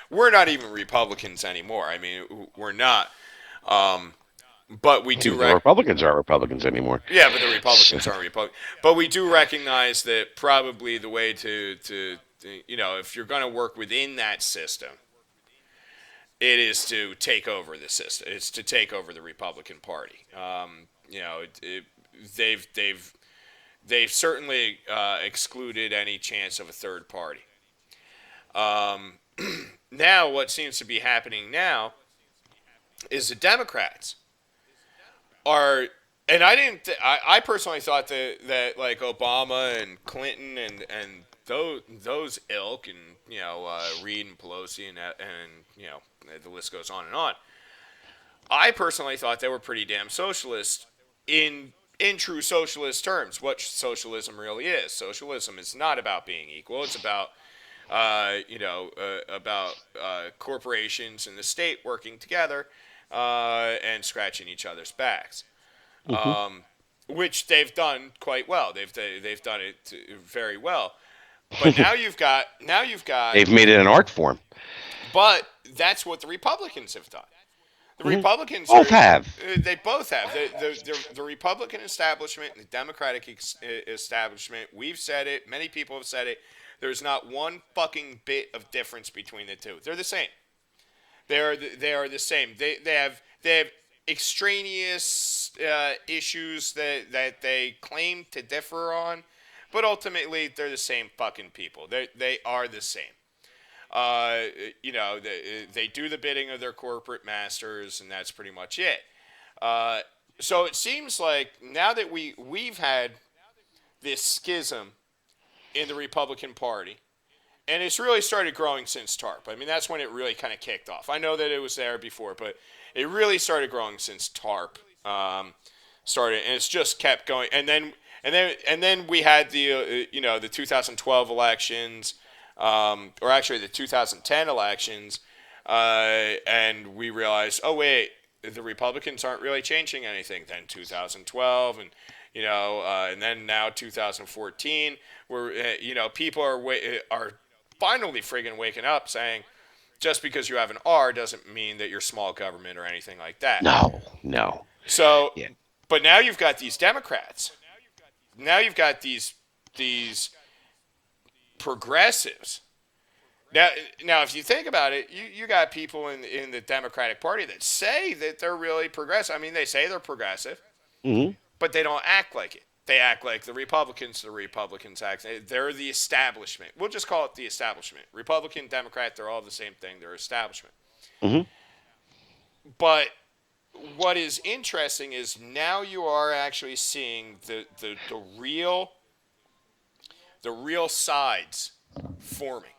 we're not even Republicans anymore. I mean, we're not. But we do. The Republicans aren't Republicans anymore. Yeah, but the Republicans aren't Republicans. But we do recognize that probably the way to if you're going to work within that system, it is to take over the system. It's to take over the Republican Party. They've certainly excluded any chance of a third party. Now, what seems to be happening now is the Democrats are, and I personally thought that like Obama and Clinton and those ilk and Reid and Pelosi and the list goes on and on. I personally thought they were pretty damn socialist in true socialist terms. What socialism really is. Socialism is not about being equal. It's about corporations and the state working together and scratching each other's backs, which they've done quite well. They've done it very well. But now you've got they've made it an art form. But that's what the Republicans have done. The Republicans both have. They both have. The Republican establishment and the Democratic establishment, we've said it, many people have said it, there's not one fucking bit of difference between the two. They're the same. They are the same. They have extraneous issues that they claim to differ on, but ultimately they're the same fucking people. They are the same. They do the bidding of their corporate masters, and that's pretty much it. So it seems like now that we've had this schism in the Republican Party. And it's really started growing since TARP. I mean, that's when it really kind of kicked off. I know that it was there before, but it really started growing since TARP started, and it's just kept going. And then we had the the 2012 elections, or actually the 2010 elections, and we realized, oh wait, the Republicans aren't really changing anything. Then 2012, and and then now 2014, where people are finally friggin' waking up, saying just because you have an R doesn't mean that you're small government or anything like that. No. So, yeah. But now you've got these Democrats. Now you've got these progressives. Now, if you think about it, you got people in the Democratic Party that say that they're really progressive. I mean, they say they're progressive, but they don't act like it. They act like the Republicans act. They're the establishment. We'll just call it the establishment. Republican, Democrat, they're all the same thing. They're establishment. But what is interesting is now you are actually seeing the real sides forming.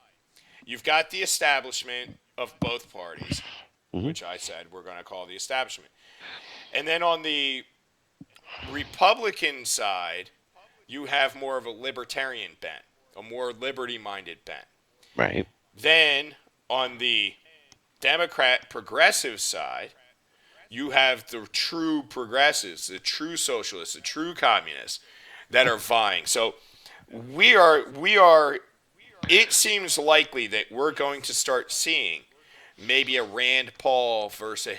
You've got the establishment of both parties, which I said we're going to call the establishment. And then on the Republican side, you have more of a libertarian bent, a more liberty-minded bent. Right. Then on the Democrat progressive side, you have the true progressives, the true socialists, the true communists that are vying. So we are. It seems likely that we're going to start seeing maybe a Rand Paul versus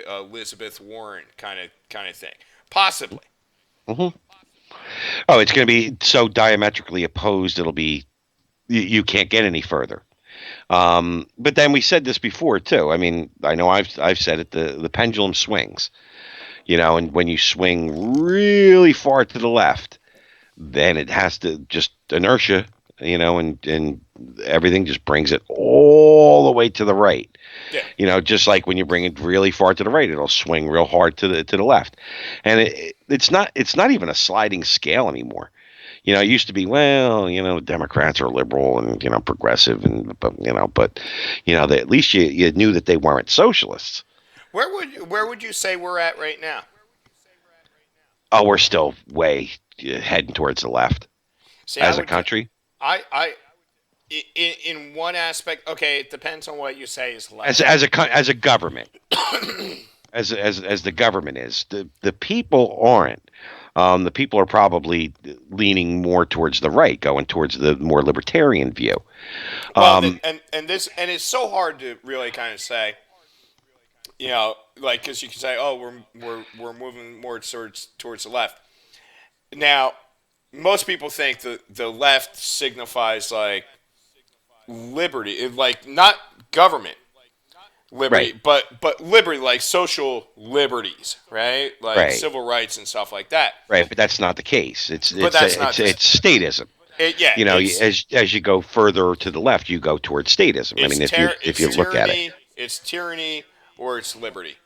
Elizabeth Warren kind of thing, possibly. Oh, it's going to be so diametrically opposed. It'll be you can't get any further. But then we said this before too. I mean, I know I've said it. The pendulum swings, and when you swing really far to the left, then it has to just inertia. And everything just brings it all the way to the right. Yeah. Just like when you bring it really far to the right, it'll swing real hard to the left. And it's not even a sliding scale anymore. It used to be, Democrats are liberal and progressive but at least you knew that they weren't socialists. Where would you say we're at right now? Oh, we're still way heading towards the left. As a country. In one aspect, okay, it depends on what you say is left. As a government, as the government is, the people aren't. The people are probably leaning more towards the right, going towards the more libertarian view. Well, and it's so hard to really kind of say, because you can say, oh, we're moving more towards the left. Now, most people think the left signifies like liberty, like not government liberty, right. but liberty, like social liberties, right? Like civil rights and stuff like that. Right, but that's not the case. It's statism. As you go further to the left, you go towards statism. I mean, if you look at it, it's tyranny or it's liberty.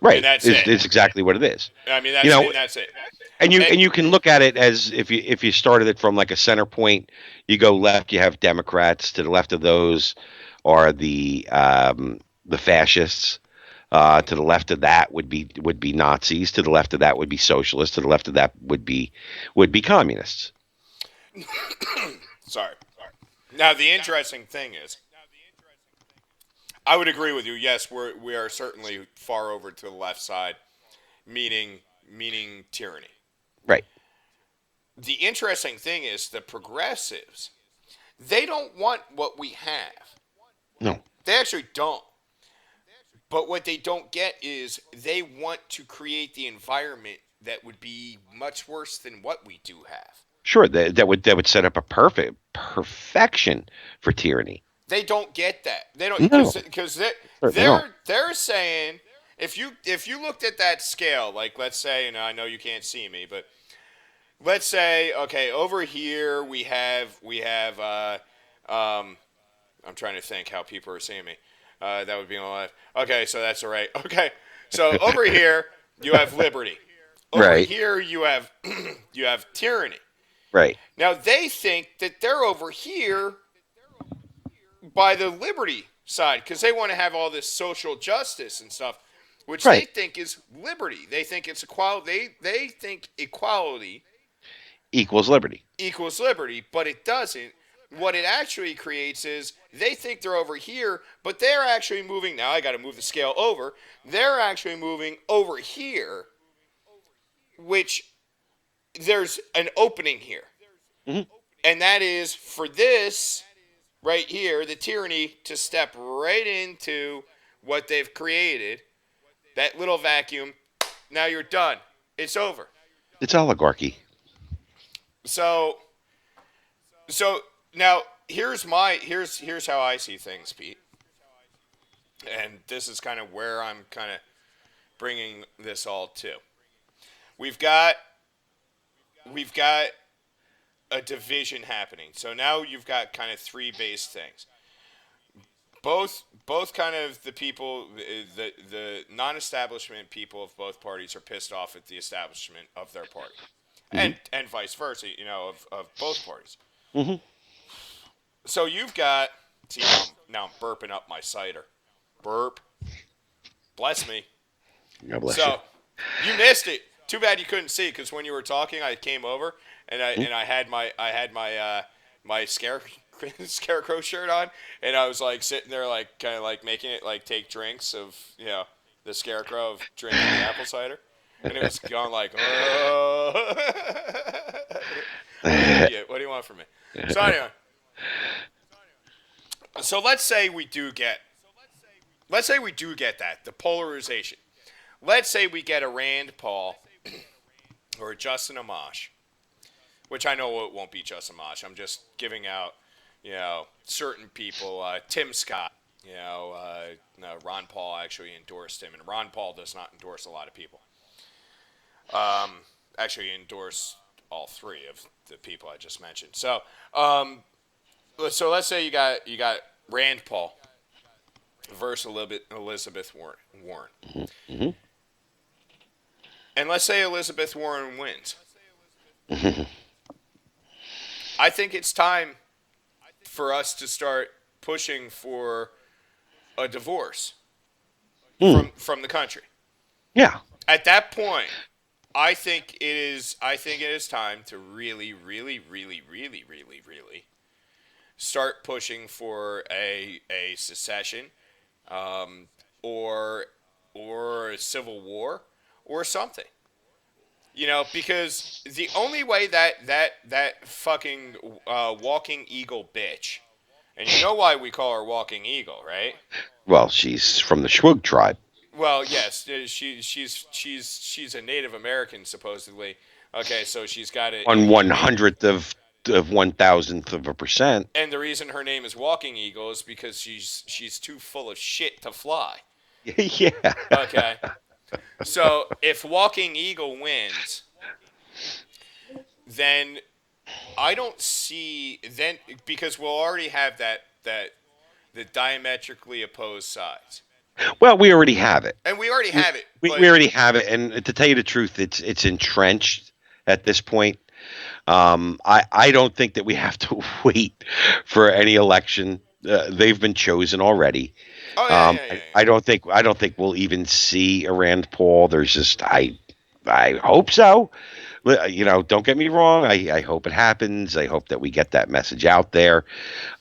Right, and that's it. It's exactly what it is. I mean, that's it. And you can look at it as if you started it from like a center point, you go left, you have Democrats. To the left of those are the fascists. To the left of that would be Nazis. To the left of that would be socialists. To the left of that would be communists. Sorry. Now the interesting thing is, I would agree with you. Yes, we are certainly far over to the left side, meaning tyranny. Right. The interesting thing is the progressives, they don't want what we have. No. They actually don't. But what they don't get is they want to create the environment that would be much worse than what we do have. Sure, that would set up a perfection for tyranny. They don't get that. They don't because they're saying if you looked at that scale, like let's say, and I know you can't see me, but let's say, okay, over here we have I'm trying to think how people are seeing me. That would be on the left. Okay, so that's all right. Okay, so over here you have liberty. Over right. here you have tyranny. Right. Now they think that they're over here by the liberty side because they want to have all this social justice and stuff, which they think is liberty. They think it's equality. They think equality equals liberty. Equals liberty, but it doesn't. What it actually creates is they think they're over here, but they're actually moving. Now I got to move the scale over. They're actually moving over here, which there's an opening here. Mm-hmm. And that is for this right here, the tyranny, to step right into what they've created, that little vacuum. Now you're done. It's over. It's oligarchy. So now here's how I see things, Pete. And this is kind of where I'm kind of bringing this all to. We've got a division happening. So now you've got kind of three base things. Both kind of the people, the non-establishment people of both parties are pissed off at the establishment of their party. Mm-hmm. And vice versa, of both parties. Mm-hmm. So you've got, now I'm burping up my cider. Burp. Bless me. God bless you. You missed it. Too bad you couldn't see, because when you were talking, I came over and I had my scarecrow shirt on, and I was like sitting there like kind of like making it like take drinks of the scarecrow of drinking the apple cider, and it was going like, oh. What do you want from me? So anyway, so let's say we do get that, the polarization. Let's say we get a Rand Paul or a Justin Amash, which I know it won't be Justin Amash. I'm just giving out, certain people. Tim Scott, Ron Paul actually endorsed him, and Ron Paul does not endorse a lot of people. Actually endorse all three of the people I just mentioned. So let's say you got Rand Paul versus Elizabeth Warren. Mm-hmm. And let's say Elizabeth Warren wins. I think it's time for us to start pushing for a divorce from the country. Yeah. At that point, I think it is time to really, really, really, really, really, really start pushing for a secession, or a civil war, or something. Because the only way that fucking walking eagle bitch, and you know why we call her walking eagle, right? Well, she's from the Shwug tribe. Well, yes, she's a Native American supposedly. Okay, so she's got it on 1/100th of 1,000th of a percent. And the reason her name is Walking Eagle is because she's too full of shit to fly. Yeah. Okay. So if Walking Eagle wins, then I don't see because we'll already have the diametrically opposed sides. Well, we already have it. And we already have it. We already have it, and to tell you the truth, it's entrenched at this point. I don't think that we have to wait for any election. They've been chosen already. Oh, yeah. I don't think we'll even see a Rand Paul. There's just I hope so. Don't get me wrong. I hope it happens. I hope that we get that message out there.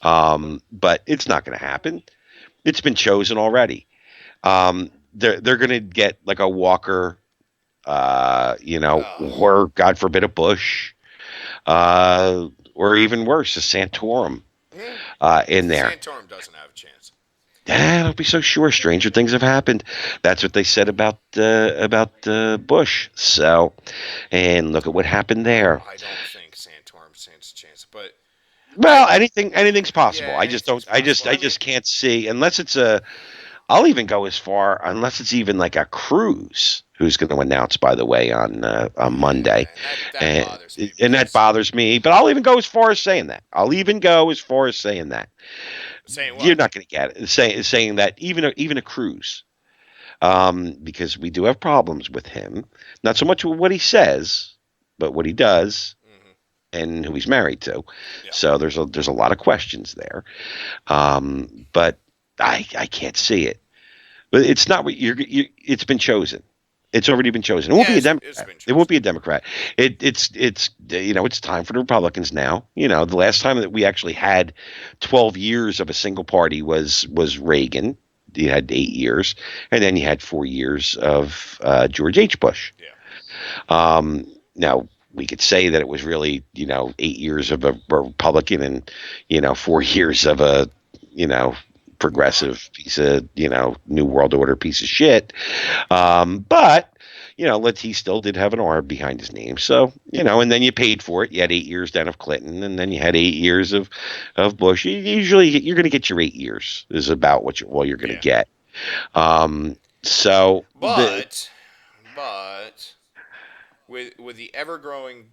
But it's not going to happen. It's been chosen already. They're going to get like a Walker, or God forbid a Bush, or even worse, a Santorum in there. Santorum doesn't have a chance. Don't be so sure. Stranger things have happened. That's what they said about Bush. So, and look at what happened there. I don't think Santorum stands a chance, but anything's possible. Yeah, I just can't see unless it's I'll even go as far unless it's even like a Cruz who's going to announce, by the way, on Monday. That bothers me. But I'll even go as far as saying that. Saying what? You're not going to get it. Saying that even a Cruz, because we do have problems with him. Not so much with what he says, but what he does. Mm-hmm. and who he's married to. Yeah. So there's a lot of questions there. But I can't see it. But it's not what it's been chosen. It's already been chosen. It won't be a Democrat. It won't be a Democrat. It's it's time for the Republicans now. The last time that we actually had 12 years of a single party was Reagan. You had 8 years, and then you had 4 years of George H. Bush. Yeah. Now we could say that it was really 8 years of a Republican and 4 years of a progressive piece of New World Order piece of shit. But he still did have an R behind his name. So and then you paid for it. You had 8 years then of Clinton, and then you had 8 years of Bush. Usually you're going to get your 8 years is about what you're going to get. So, but with the ever growing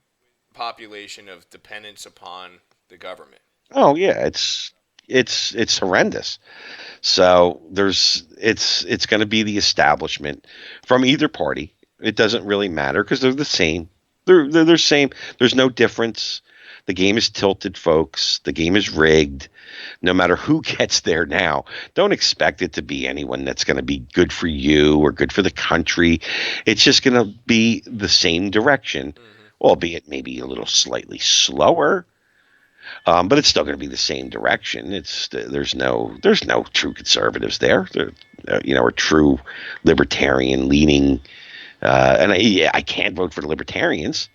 population of dependence upon the government. Oh yeah, it's horrendous. So it's going to be the establishment from either party. It doesn't really matter because they're the same. They're same. There's no difference. The game is tilted, folks. The game is rigged. No matter who gets there now, don't expect it to be anyone that's going to be good for you or good for the country. It's just going to be the same direction, albeit maybe a little slightly slower. But it's still going to be the same direction. There's no true conservatives there, or true libertarian leaning. And I can't vote for the libertarians.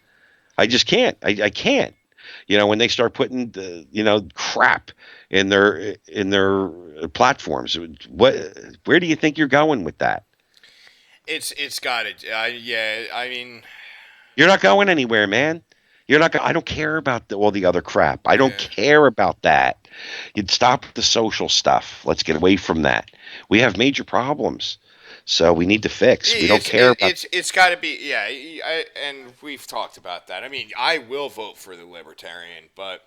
I just can't. I can't. When they start putting crap in their platforms, where do you think you're going with that? It's got it. I mean, you're not going anywhere, man. You're not. I don't care about all the other crap. I don't care about that. You'd stop the social stuff. Let's get away from that. We have major problems, so we need to fix. We don't care about. It's got to be. Yeah, and we've talked about that. I mean, I will vote for the libertarian, but.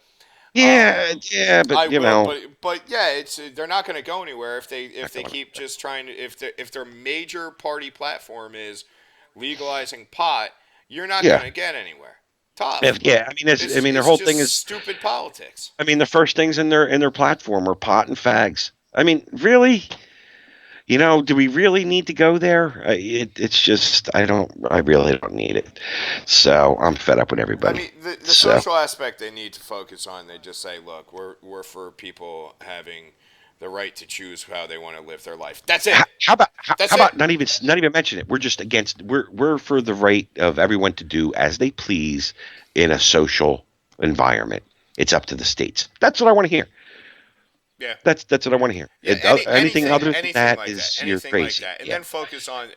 But they're not going to go anywhere if they keep just trying to. If their major party platform is legalizing pot, you're not going to get anywhere. Tough. Their whole thing is stupid politics. I mean, the first things in their platform are pot and fags. I mean, really? Do we really need to go there? It's just I really don't need it. So I'm fed up with everybody. I mean, the social aspect they need to focus on. They just say, look, we're for people having the right to choose how they want to live their life. That's it. How about not even mention it? We're just against. We're for the right of everyone to do as they please in a social environment. It's up to the states. That's what I want to hear. Yeah, that's what I want to hear. Yeah, anything other than that like is that. you're crazy. Like that. And then focus on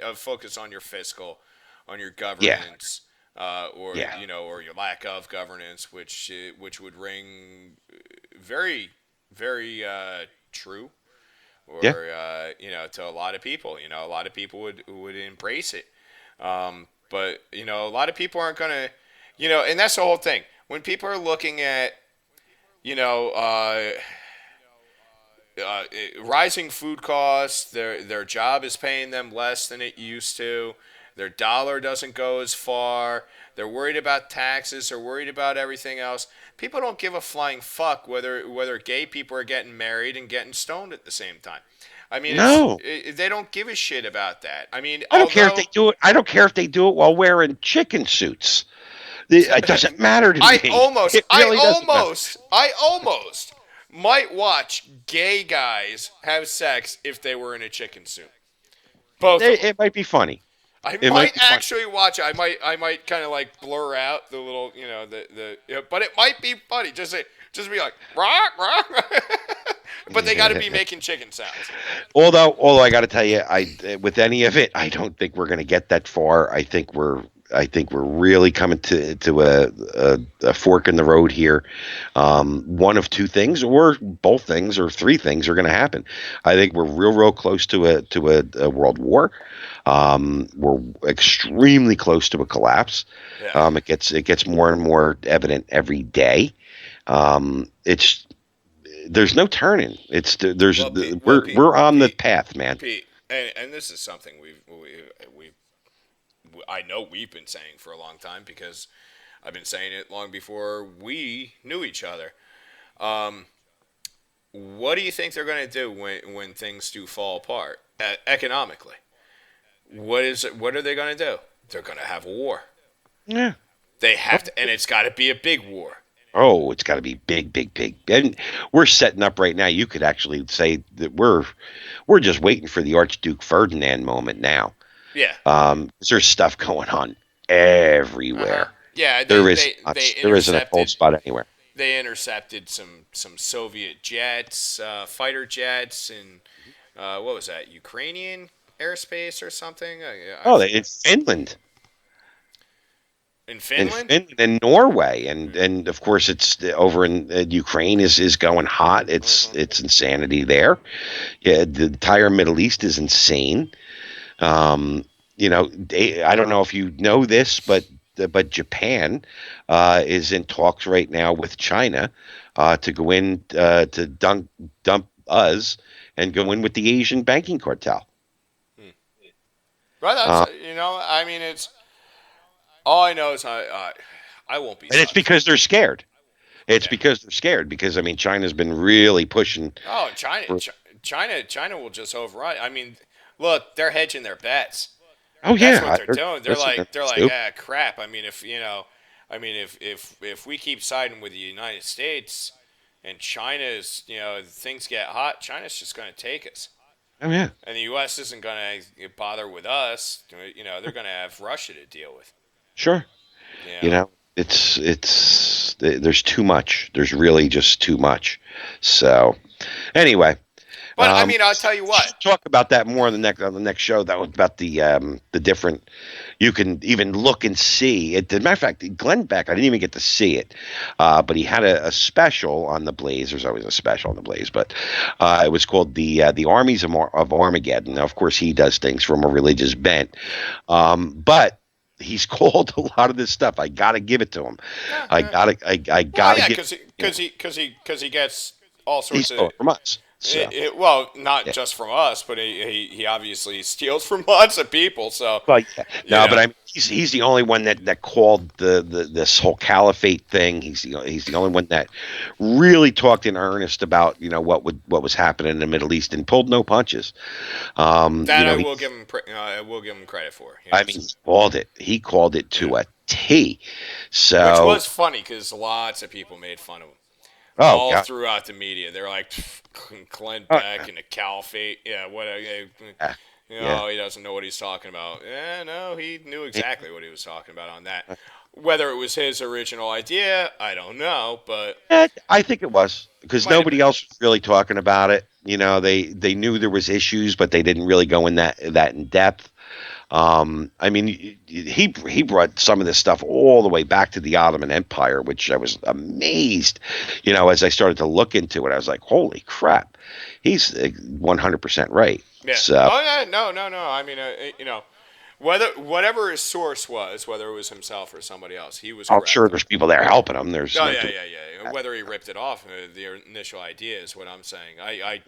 your fiscal, on your governance, or your lack of governance, which would ring very, very true, or to a lot of people. A lot of people would embrace it, but a lot of people aren't gonna, and that's the whole thing. When people are looking at, rising food costs, their job is paying them less than it used to. Their dollar doesn't go as far. They're worried about taxes. They're worried about everything else. People don't give a flying fuck whether gay people are getting married and getting stoned at the same time. I mean, no, they don't give a shit about that. I mean, I don't care if they do it. I don't care if they do it while wearing chicken suits. It doesn't matter to me. I almost might watch gay guys have sex if they were in a chicken suit. It might be funny. I might actually watch it. I might kind of like blur out the little, but it might be funny. Just be like, rah, rah. But they got to be making chicken sounds. Although I got to tell you, with any of it, I don't think we're going to get that far. I think we're really coming to a fork in the road here. One of two things, or both things, or three things are going to happen. I think we're real close to a world war. We're extremely close to a collapse. Yeah. It gets more and more evident every day. There's no turning. We're on the path, man. Pete, and this is something I know we've been saying for a long time, because I've been saying it long before we knew each other. What do you think they're going to do when things do fall apart economically? What are they going to do? They're going to have a war. Yeah. They have to, and it's got to be a big war. Oh, it's got to be big, big, big. And we're setting up right now. You could actually say that we're just waiting for the Archduke Ferdinand moment now. Yeah. 'Cause there's stuff going on everywhere. Yeah, there isn't a cold spot anywhere. They intercepted some Soviet jets, fighter jets, and what was that? Ukrainian airspace or something? It's Finland. In Finland? In Finland and Norway, and of course it's over in Ukraine is going hot. It's insanity there. Yeah, the entire Middle East is insane. You know, I don't know if you know this, but Japan is in talks right now with China to go in to dump us and go in with the Asian banking cartel. Well, that's I mean, it's all I know is I won't be. And it's because they're scared. It's because they're scared because I mean China's been really pushing. Oh, China will just override. I mean, look, they're hedging their bets. Oh yeah, that's what they're doing. They're like, crap. I mean, if we keep siding with the United States and China's, things get hot, China's just going to take us. Oh yeah. And the U.S. isn't going to bother with us. They're going to have Russia to deal with. Sure. It's there's too much. There's really just too much. So, anyway. But I mean, I'll tell you what. Talk about that more on the next show. That was about the different. You can even look and see it. As a matter of fact, Glenn Beck, I didn't even get to see it, but he had a special on the Blaze. There's always a special on the Blaze, but it was called the Armies of Armageddon. Now, of course, he does things from a religious bent, but he's called a lot of this stuff. I gotta give it to him. I gotta because he gets all sorts of from us. So. Not just from us, but he obviously steals from lots of people. So, but I mean, he's the only one that called this whole caliphate thing. He's the only one that really talked in earnest about what was happening in the Middle East and pulled no punches. I will give him credit for. I mean, he called it to a T. So which was funny because lots of people made fun of him. All throughout the media, they're like Glenn Beck and the caliphate. Yeah, he doesn't know what he's talking about. Yeah, no, he knew exactly what he was talking about on that. Whether it was his original idea, I don't know, but I think it was because nobody else was really talking about it. They knew there was issues, but they didn't really go in that in depth. I mean, he brought some of this stuff all the way back to the Ottoman Empire, which I was amazed. As I started to look into it, I was like, "Holy crap, he's 100% right." Yeah. So, no. I mean, whatever his source was, whether it was himself or somebody else, he was. I'm sure there's people there helping him. There's. Yeah. Whether he ripped it off, the initial idea is what I'm saying. I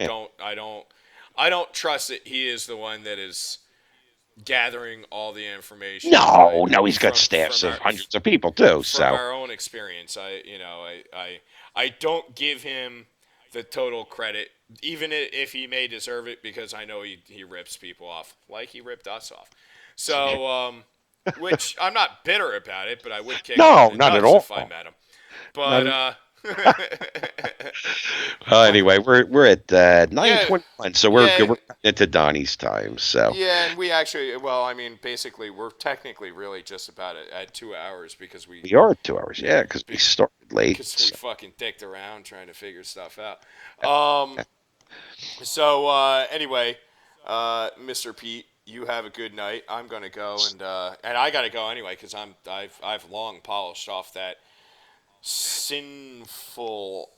don't trust that he is the one that is gathering all the information. No, he's got staffs of hundreds of people too. From our own experience, I don't give him the total credit, even if he may deserve it, because I know he rips people off like he ripped us off. So, which I'm not bitter about it, but I would kick him in the not at nuts all if I met him. But anyway, we're at 9:21, so we're into Donnie's time. So and we actually, basically, we're technically really just about at 2 hours because we are at 2 hours, because we started late. Because we fucking dicked around trying to figure stuff out. So anyway, Mr. Pete, you have a good night. I'm gonna go and I gotta go anyway because I've long polished off that sinful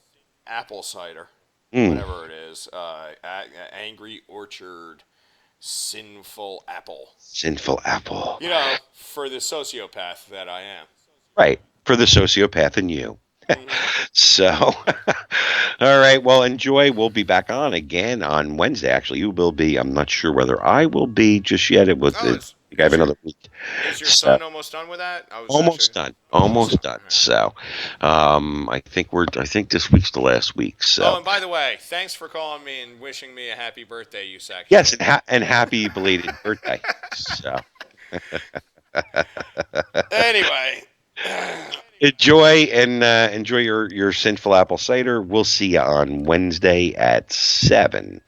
apple cider, whatever it is, Angry Orchard sinful apple. Sinful apple. For the sociopath that I am. Right, for the sociopath in you. So, all right, well, enjoy. We'll be back on again on Wednesday. Actually, you will be. I'm not sure whether I will be just yet. It's I have another week. Is your son almost done with that? Almost done. So, I think this week's the last week. So. Oh, and by the way, thanks for calling me and wishing me a happy birthday, Usac. Yes, and happy belated birthday. So. Anyway. Enjoy your sinful apple cider. We'll see you on Wednesday at 7.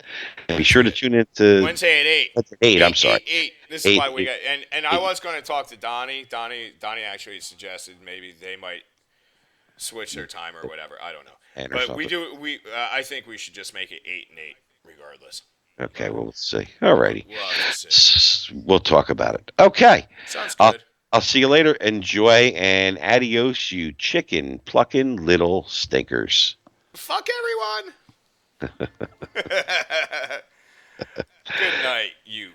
And be sure to tune in to Wednesday at 8. At 8, I'm sorry. 8. This is why we got and I was going to talk to Donnie. Donnie actually suggested maybe they might switch their time or whatever. I don't know. But I think we should just make it 8 and 8 regardless. Okay, well, let's see. All righty. We'll talk about it. Okay. Sounds good. I'll see you later. Enjoy and adios, you chicken plucking little stinkers. Fuck everyone. Good night, you.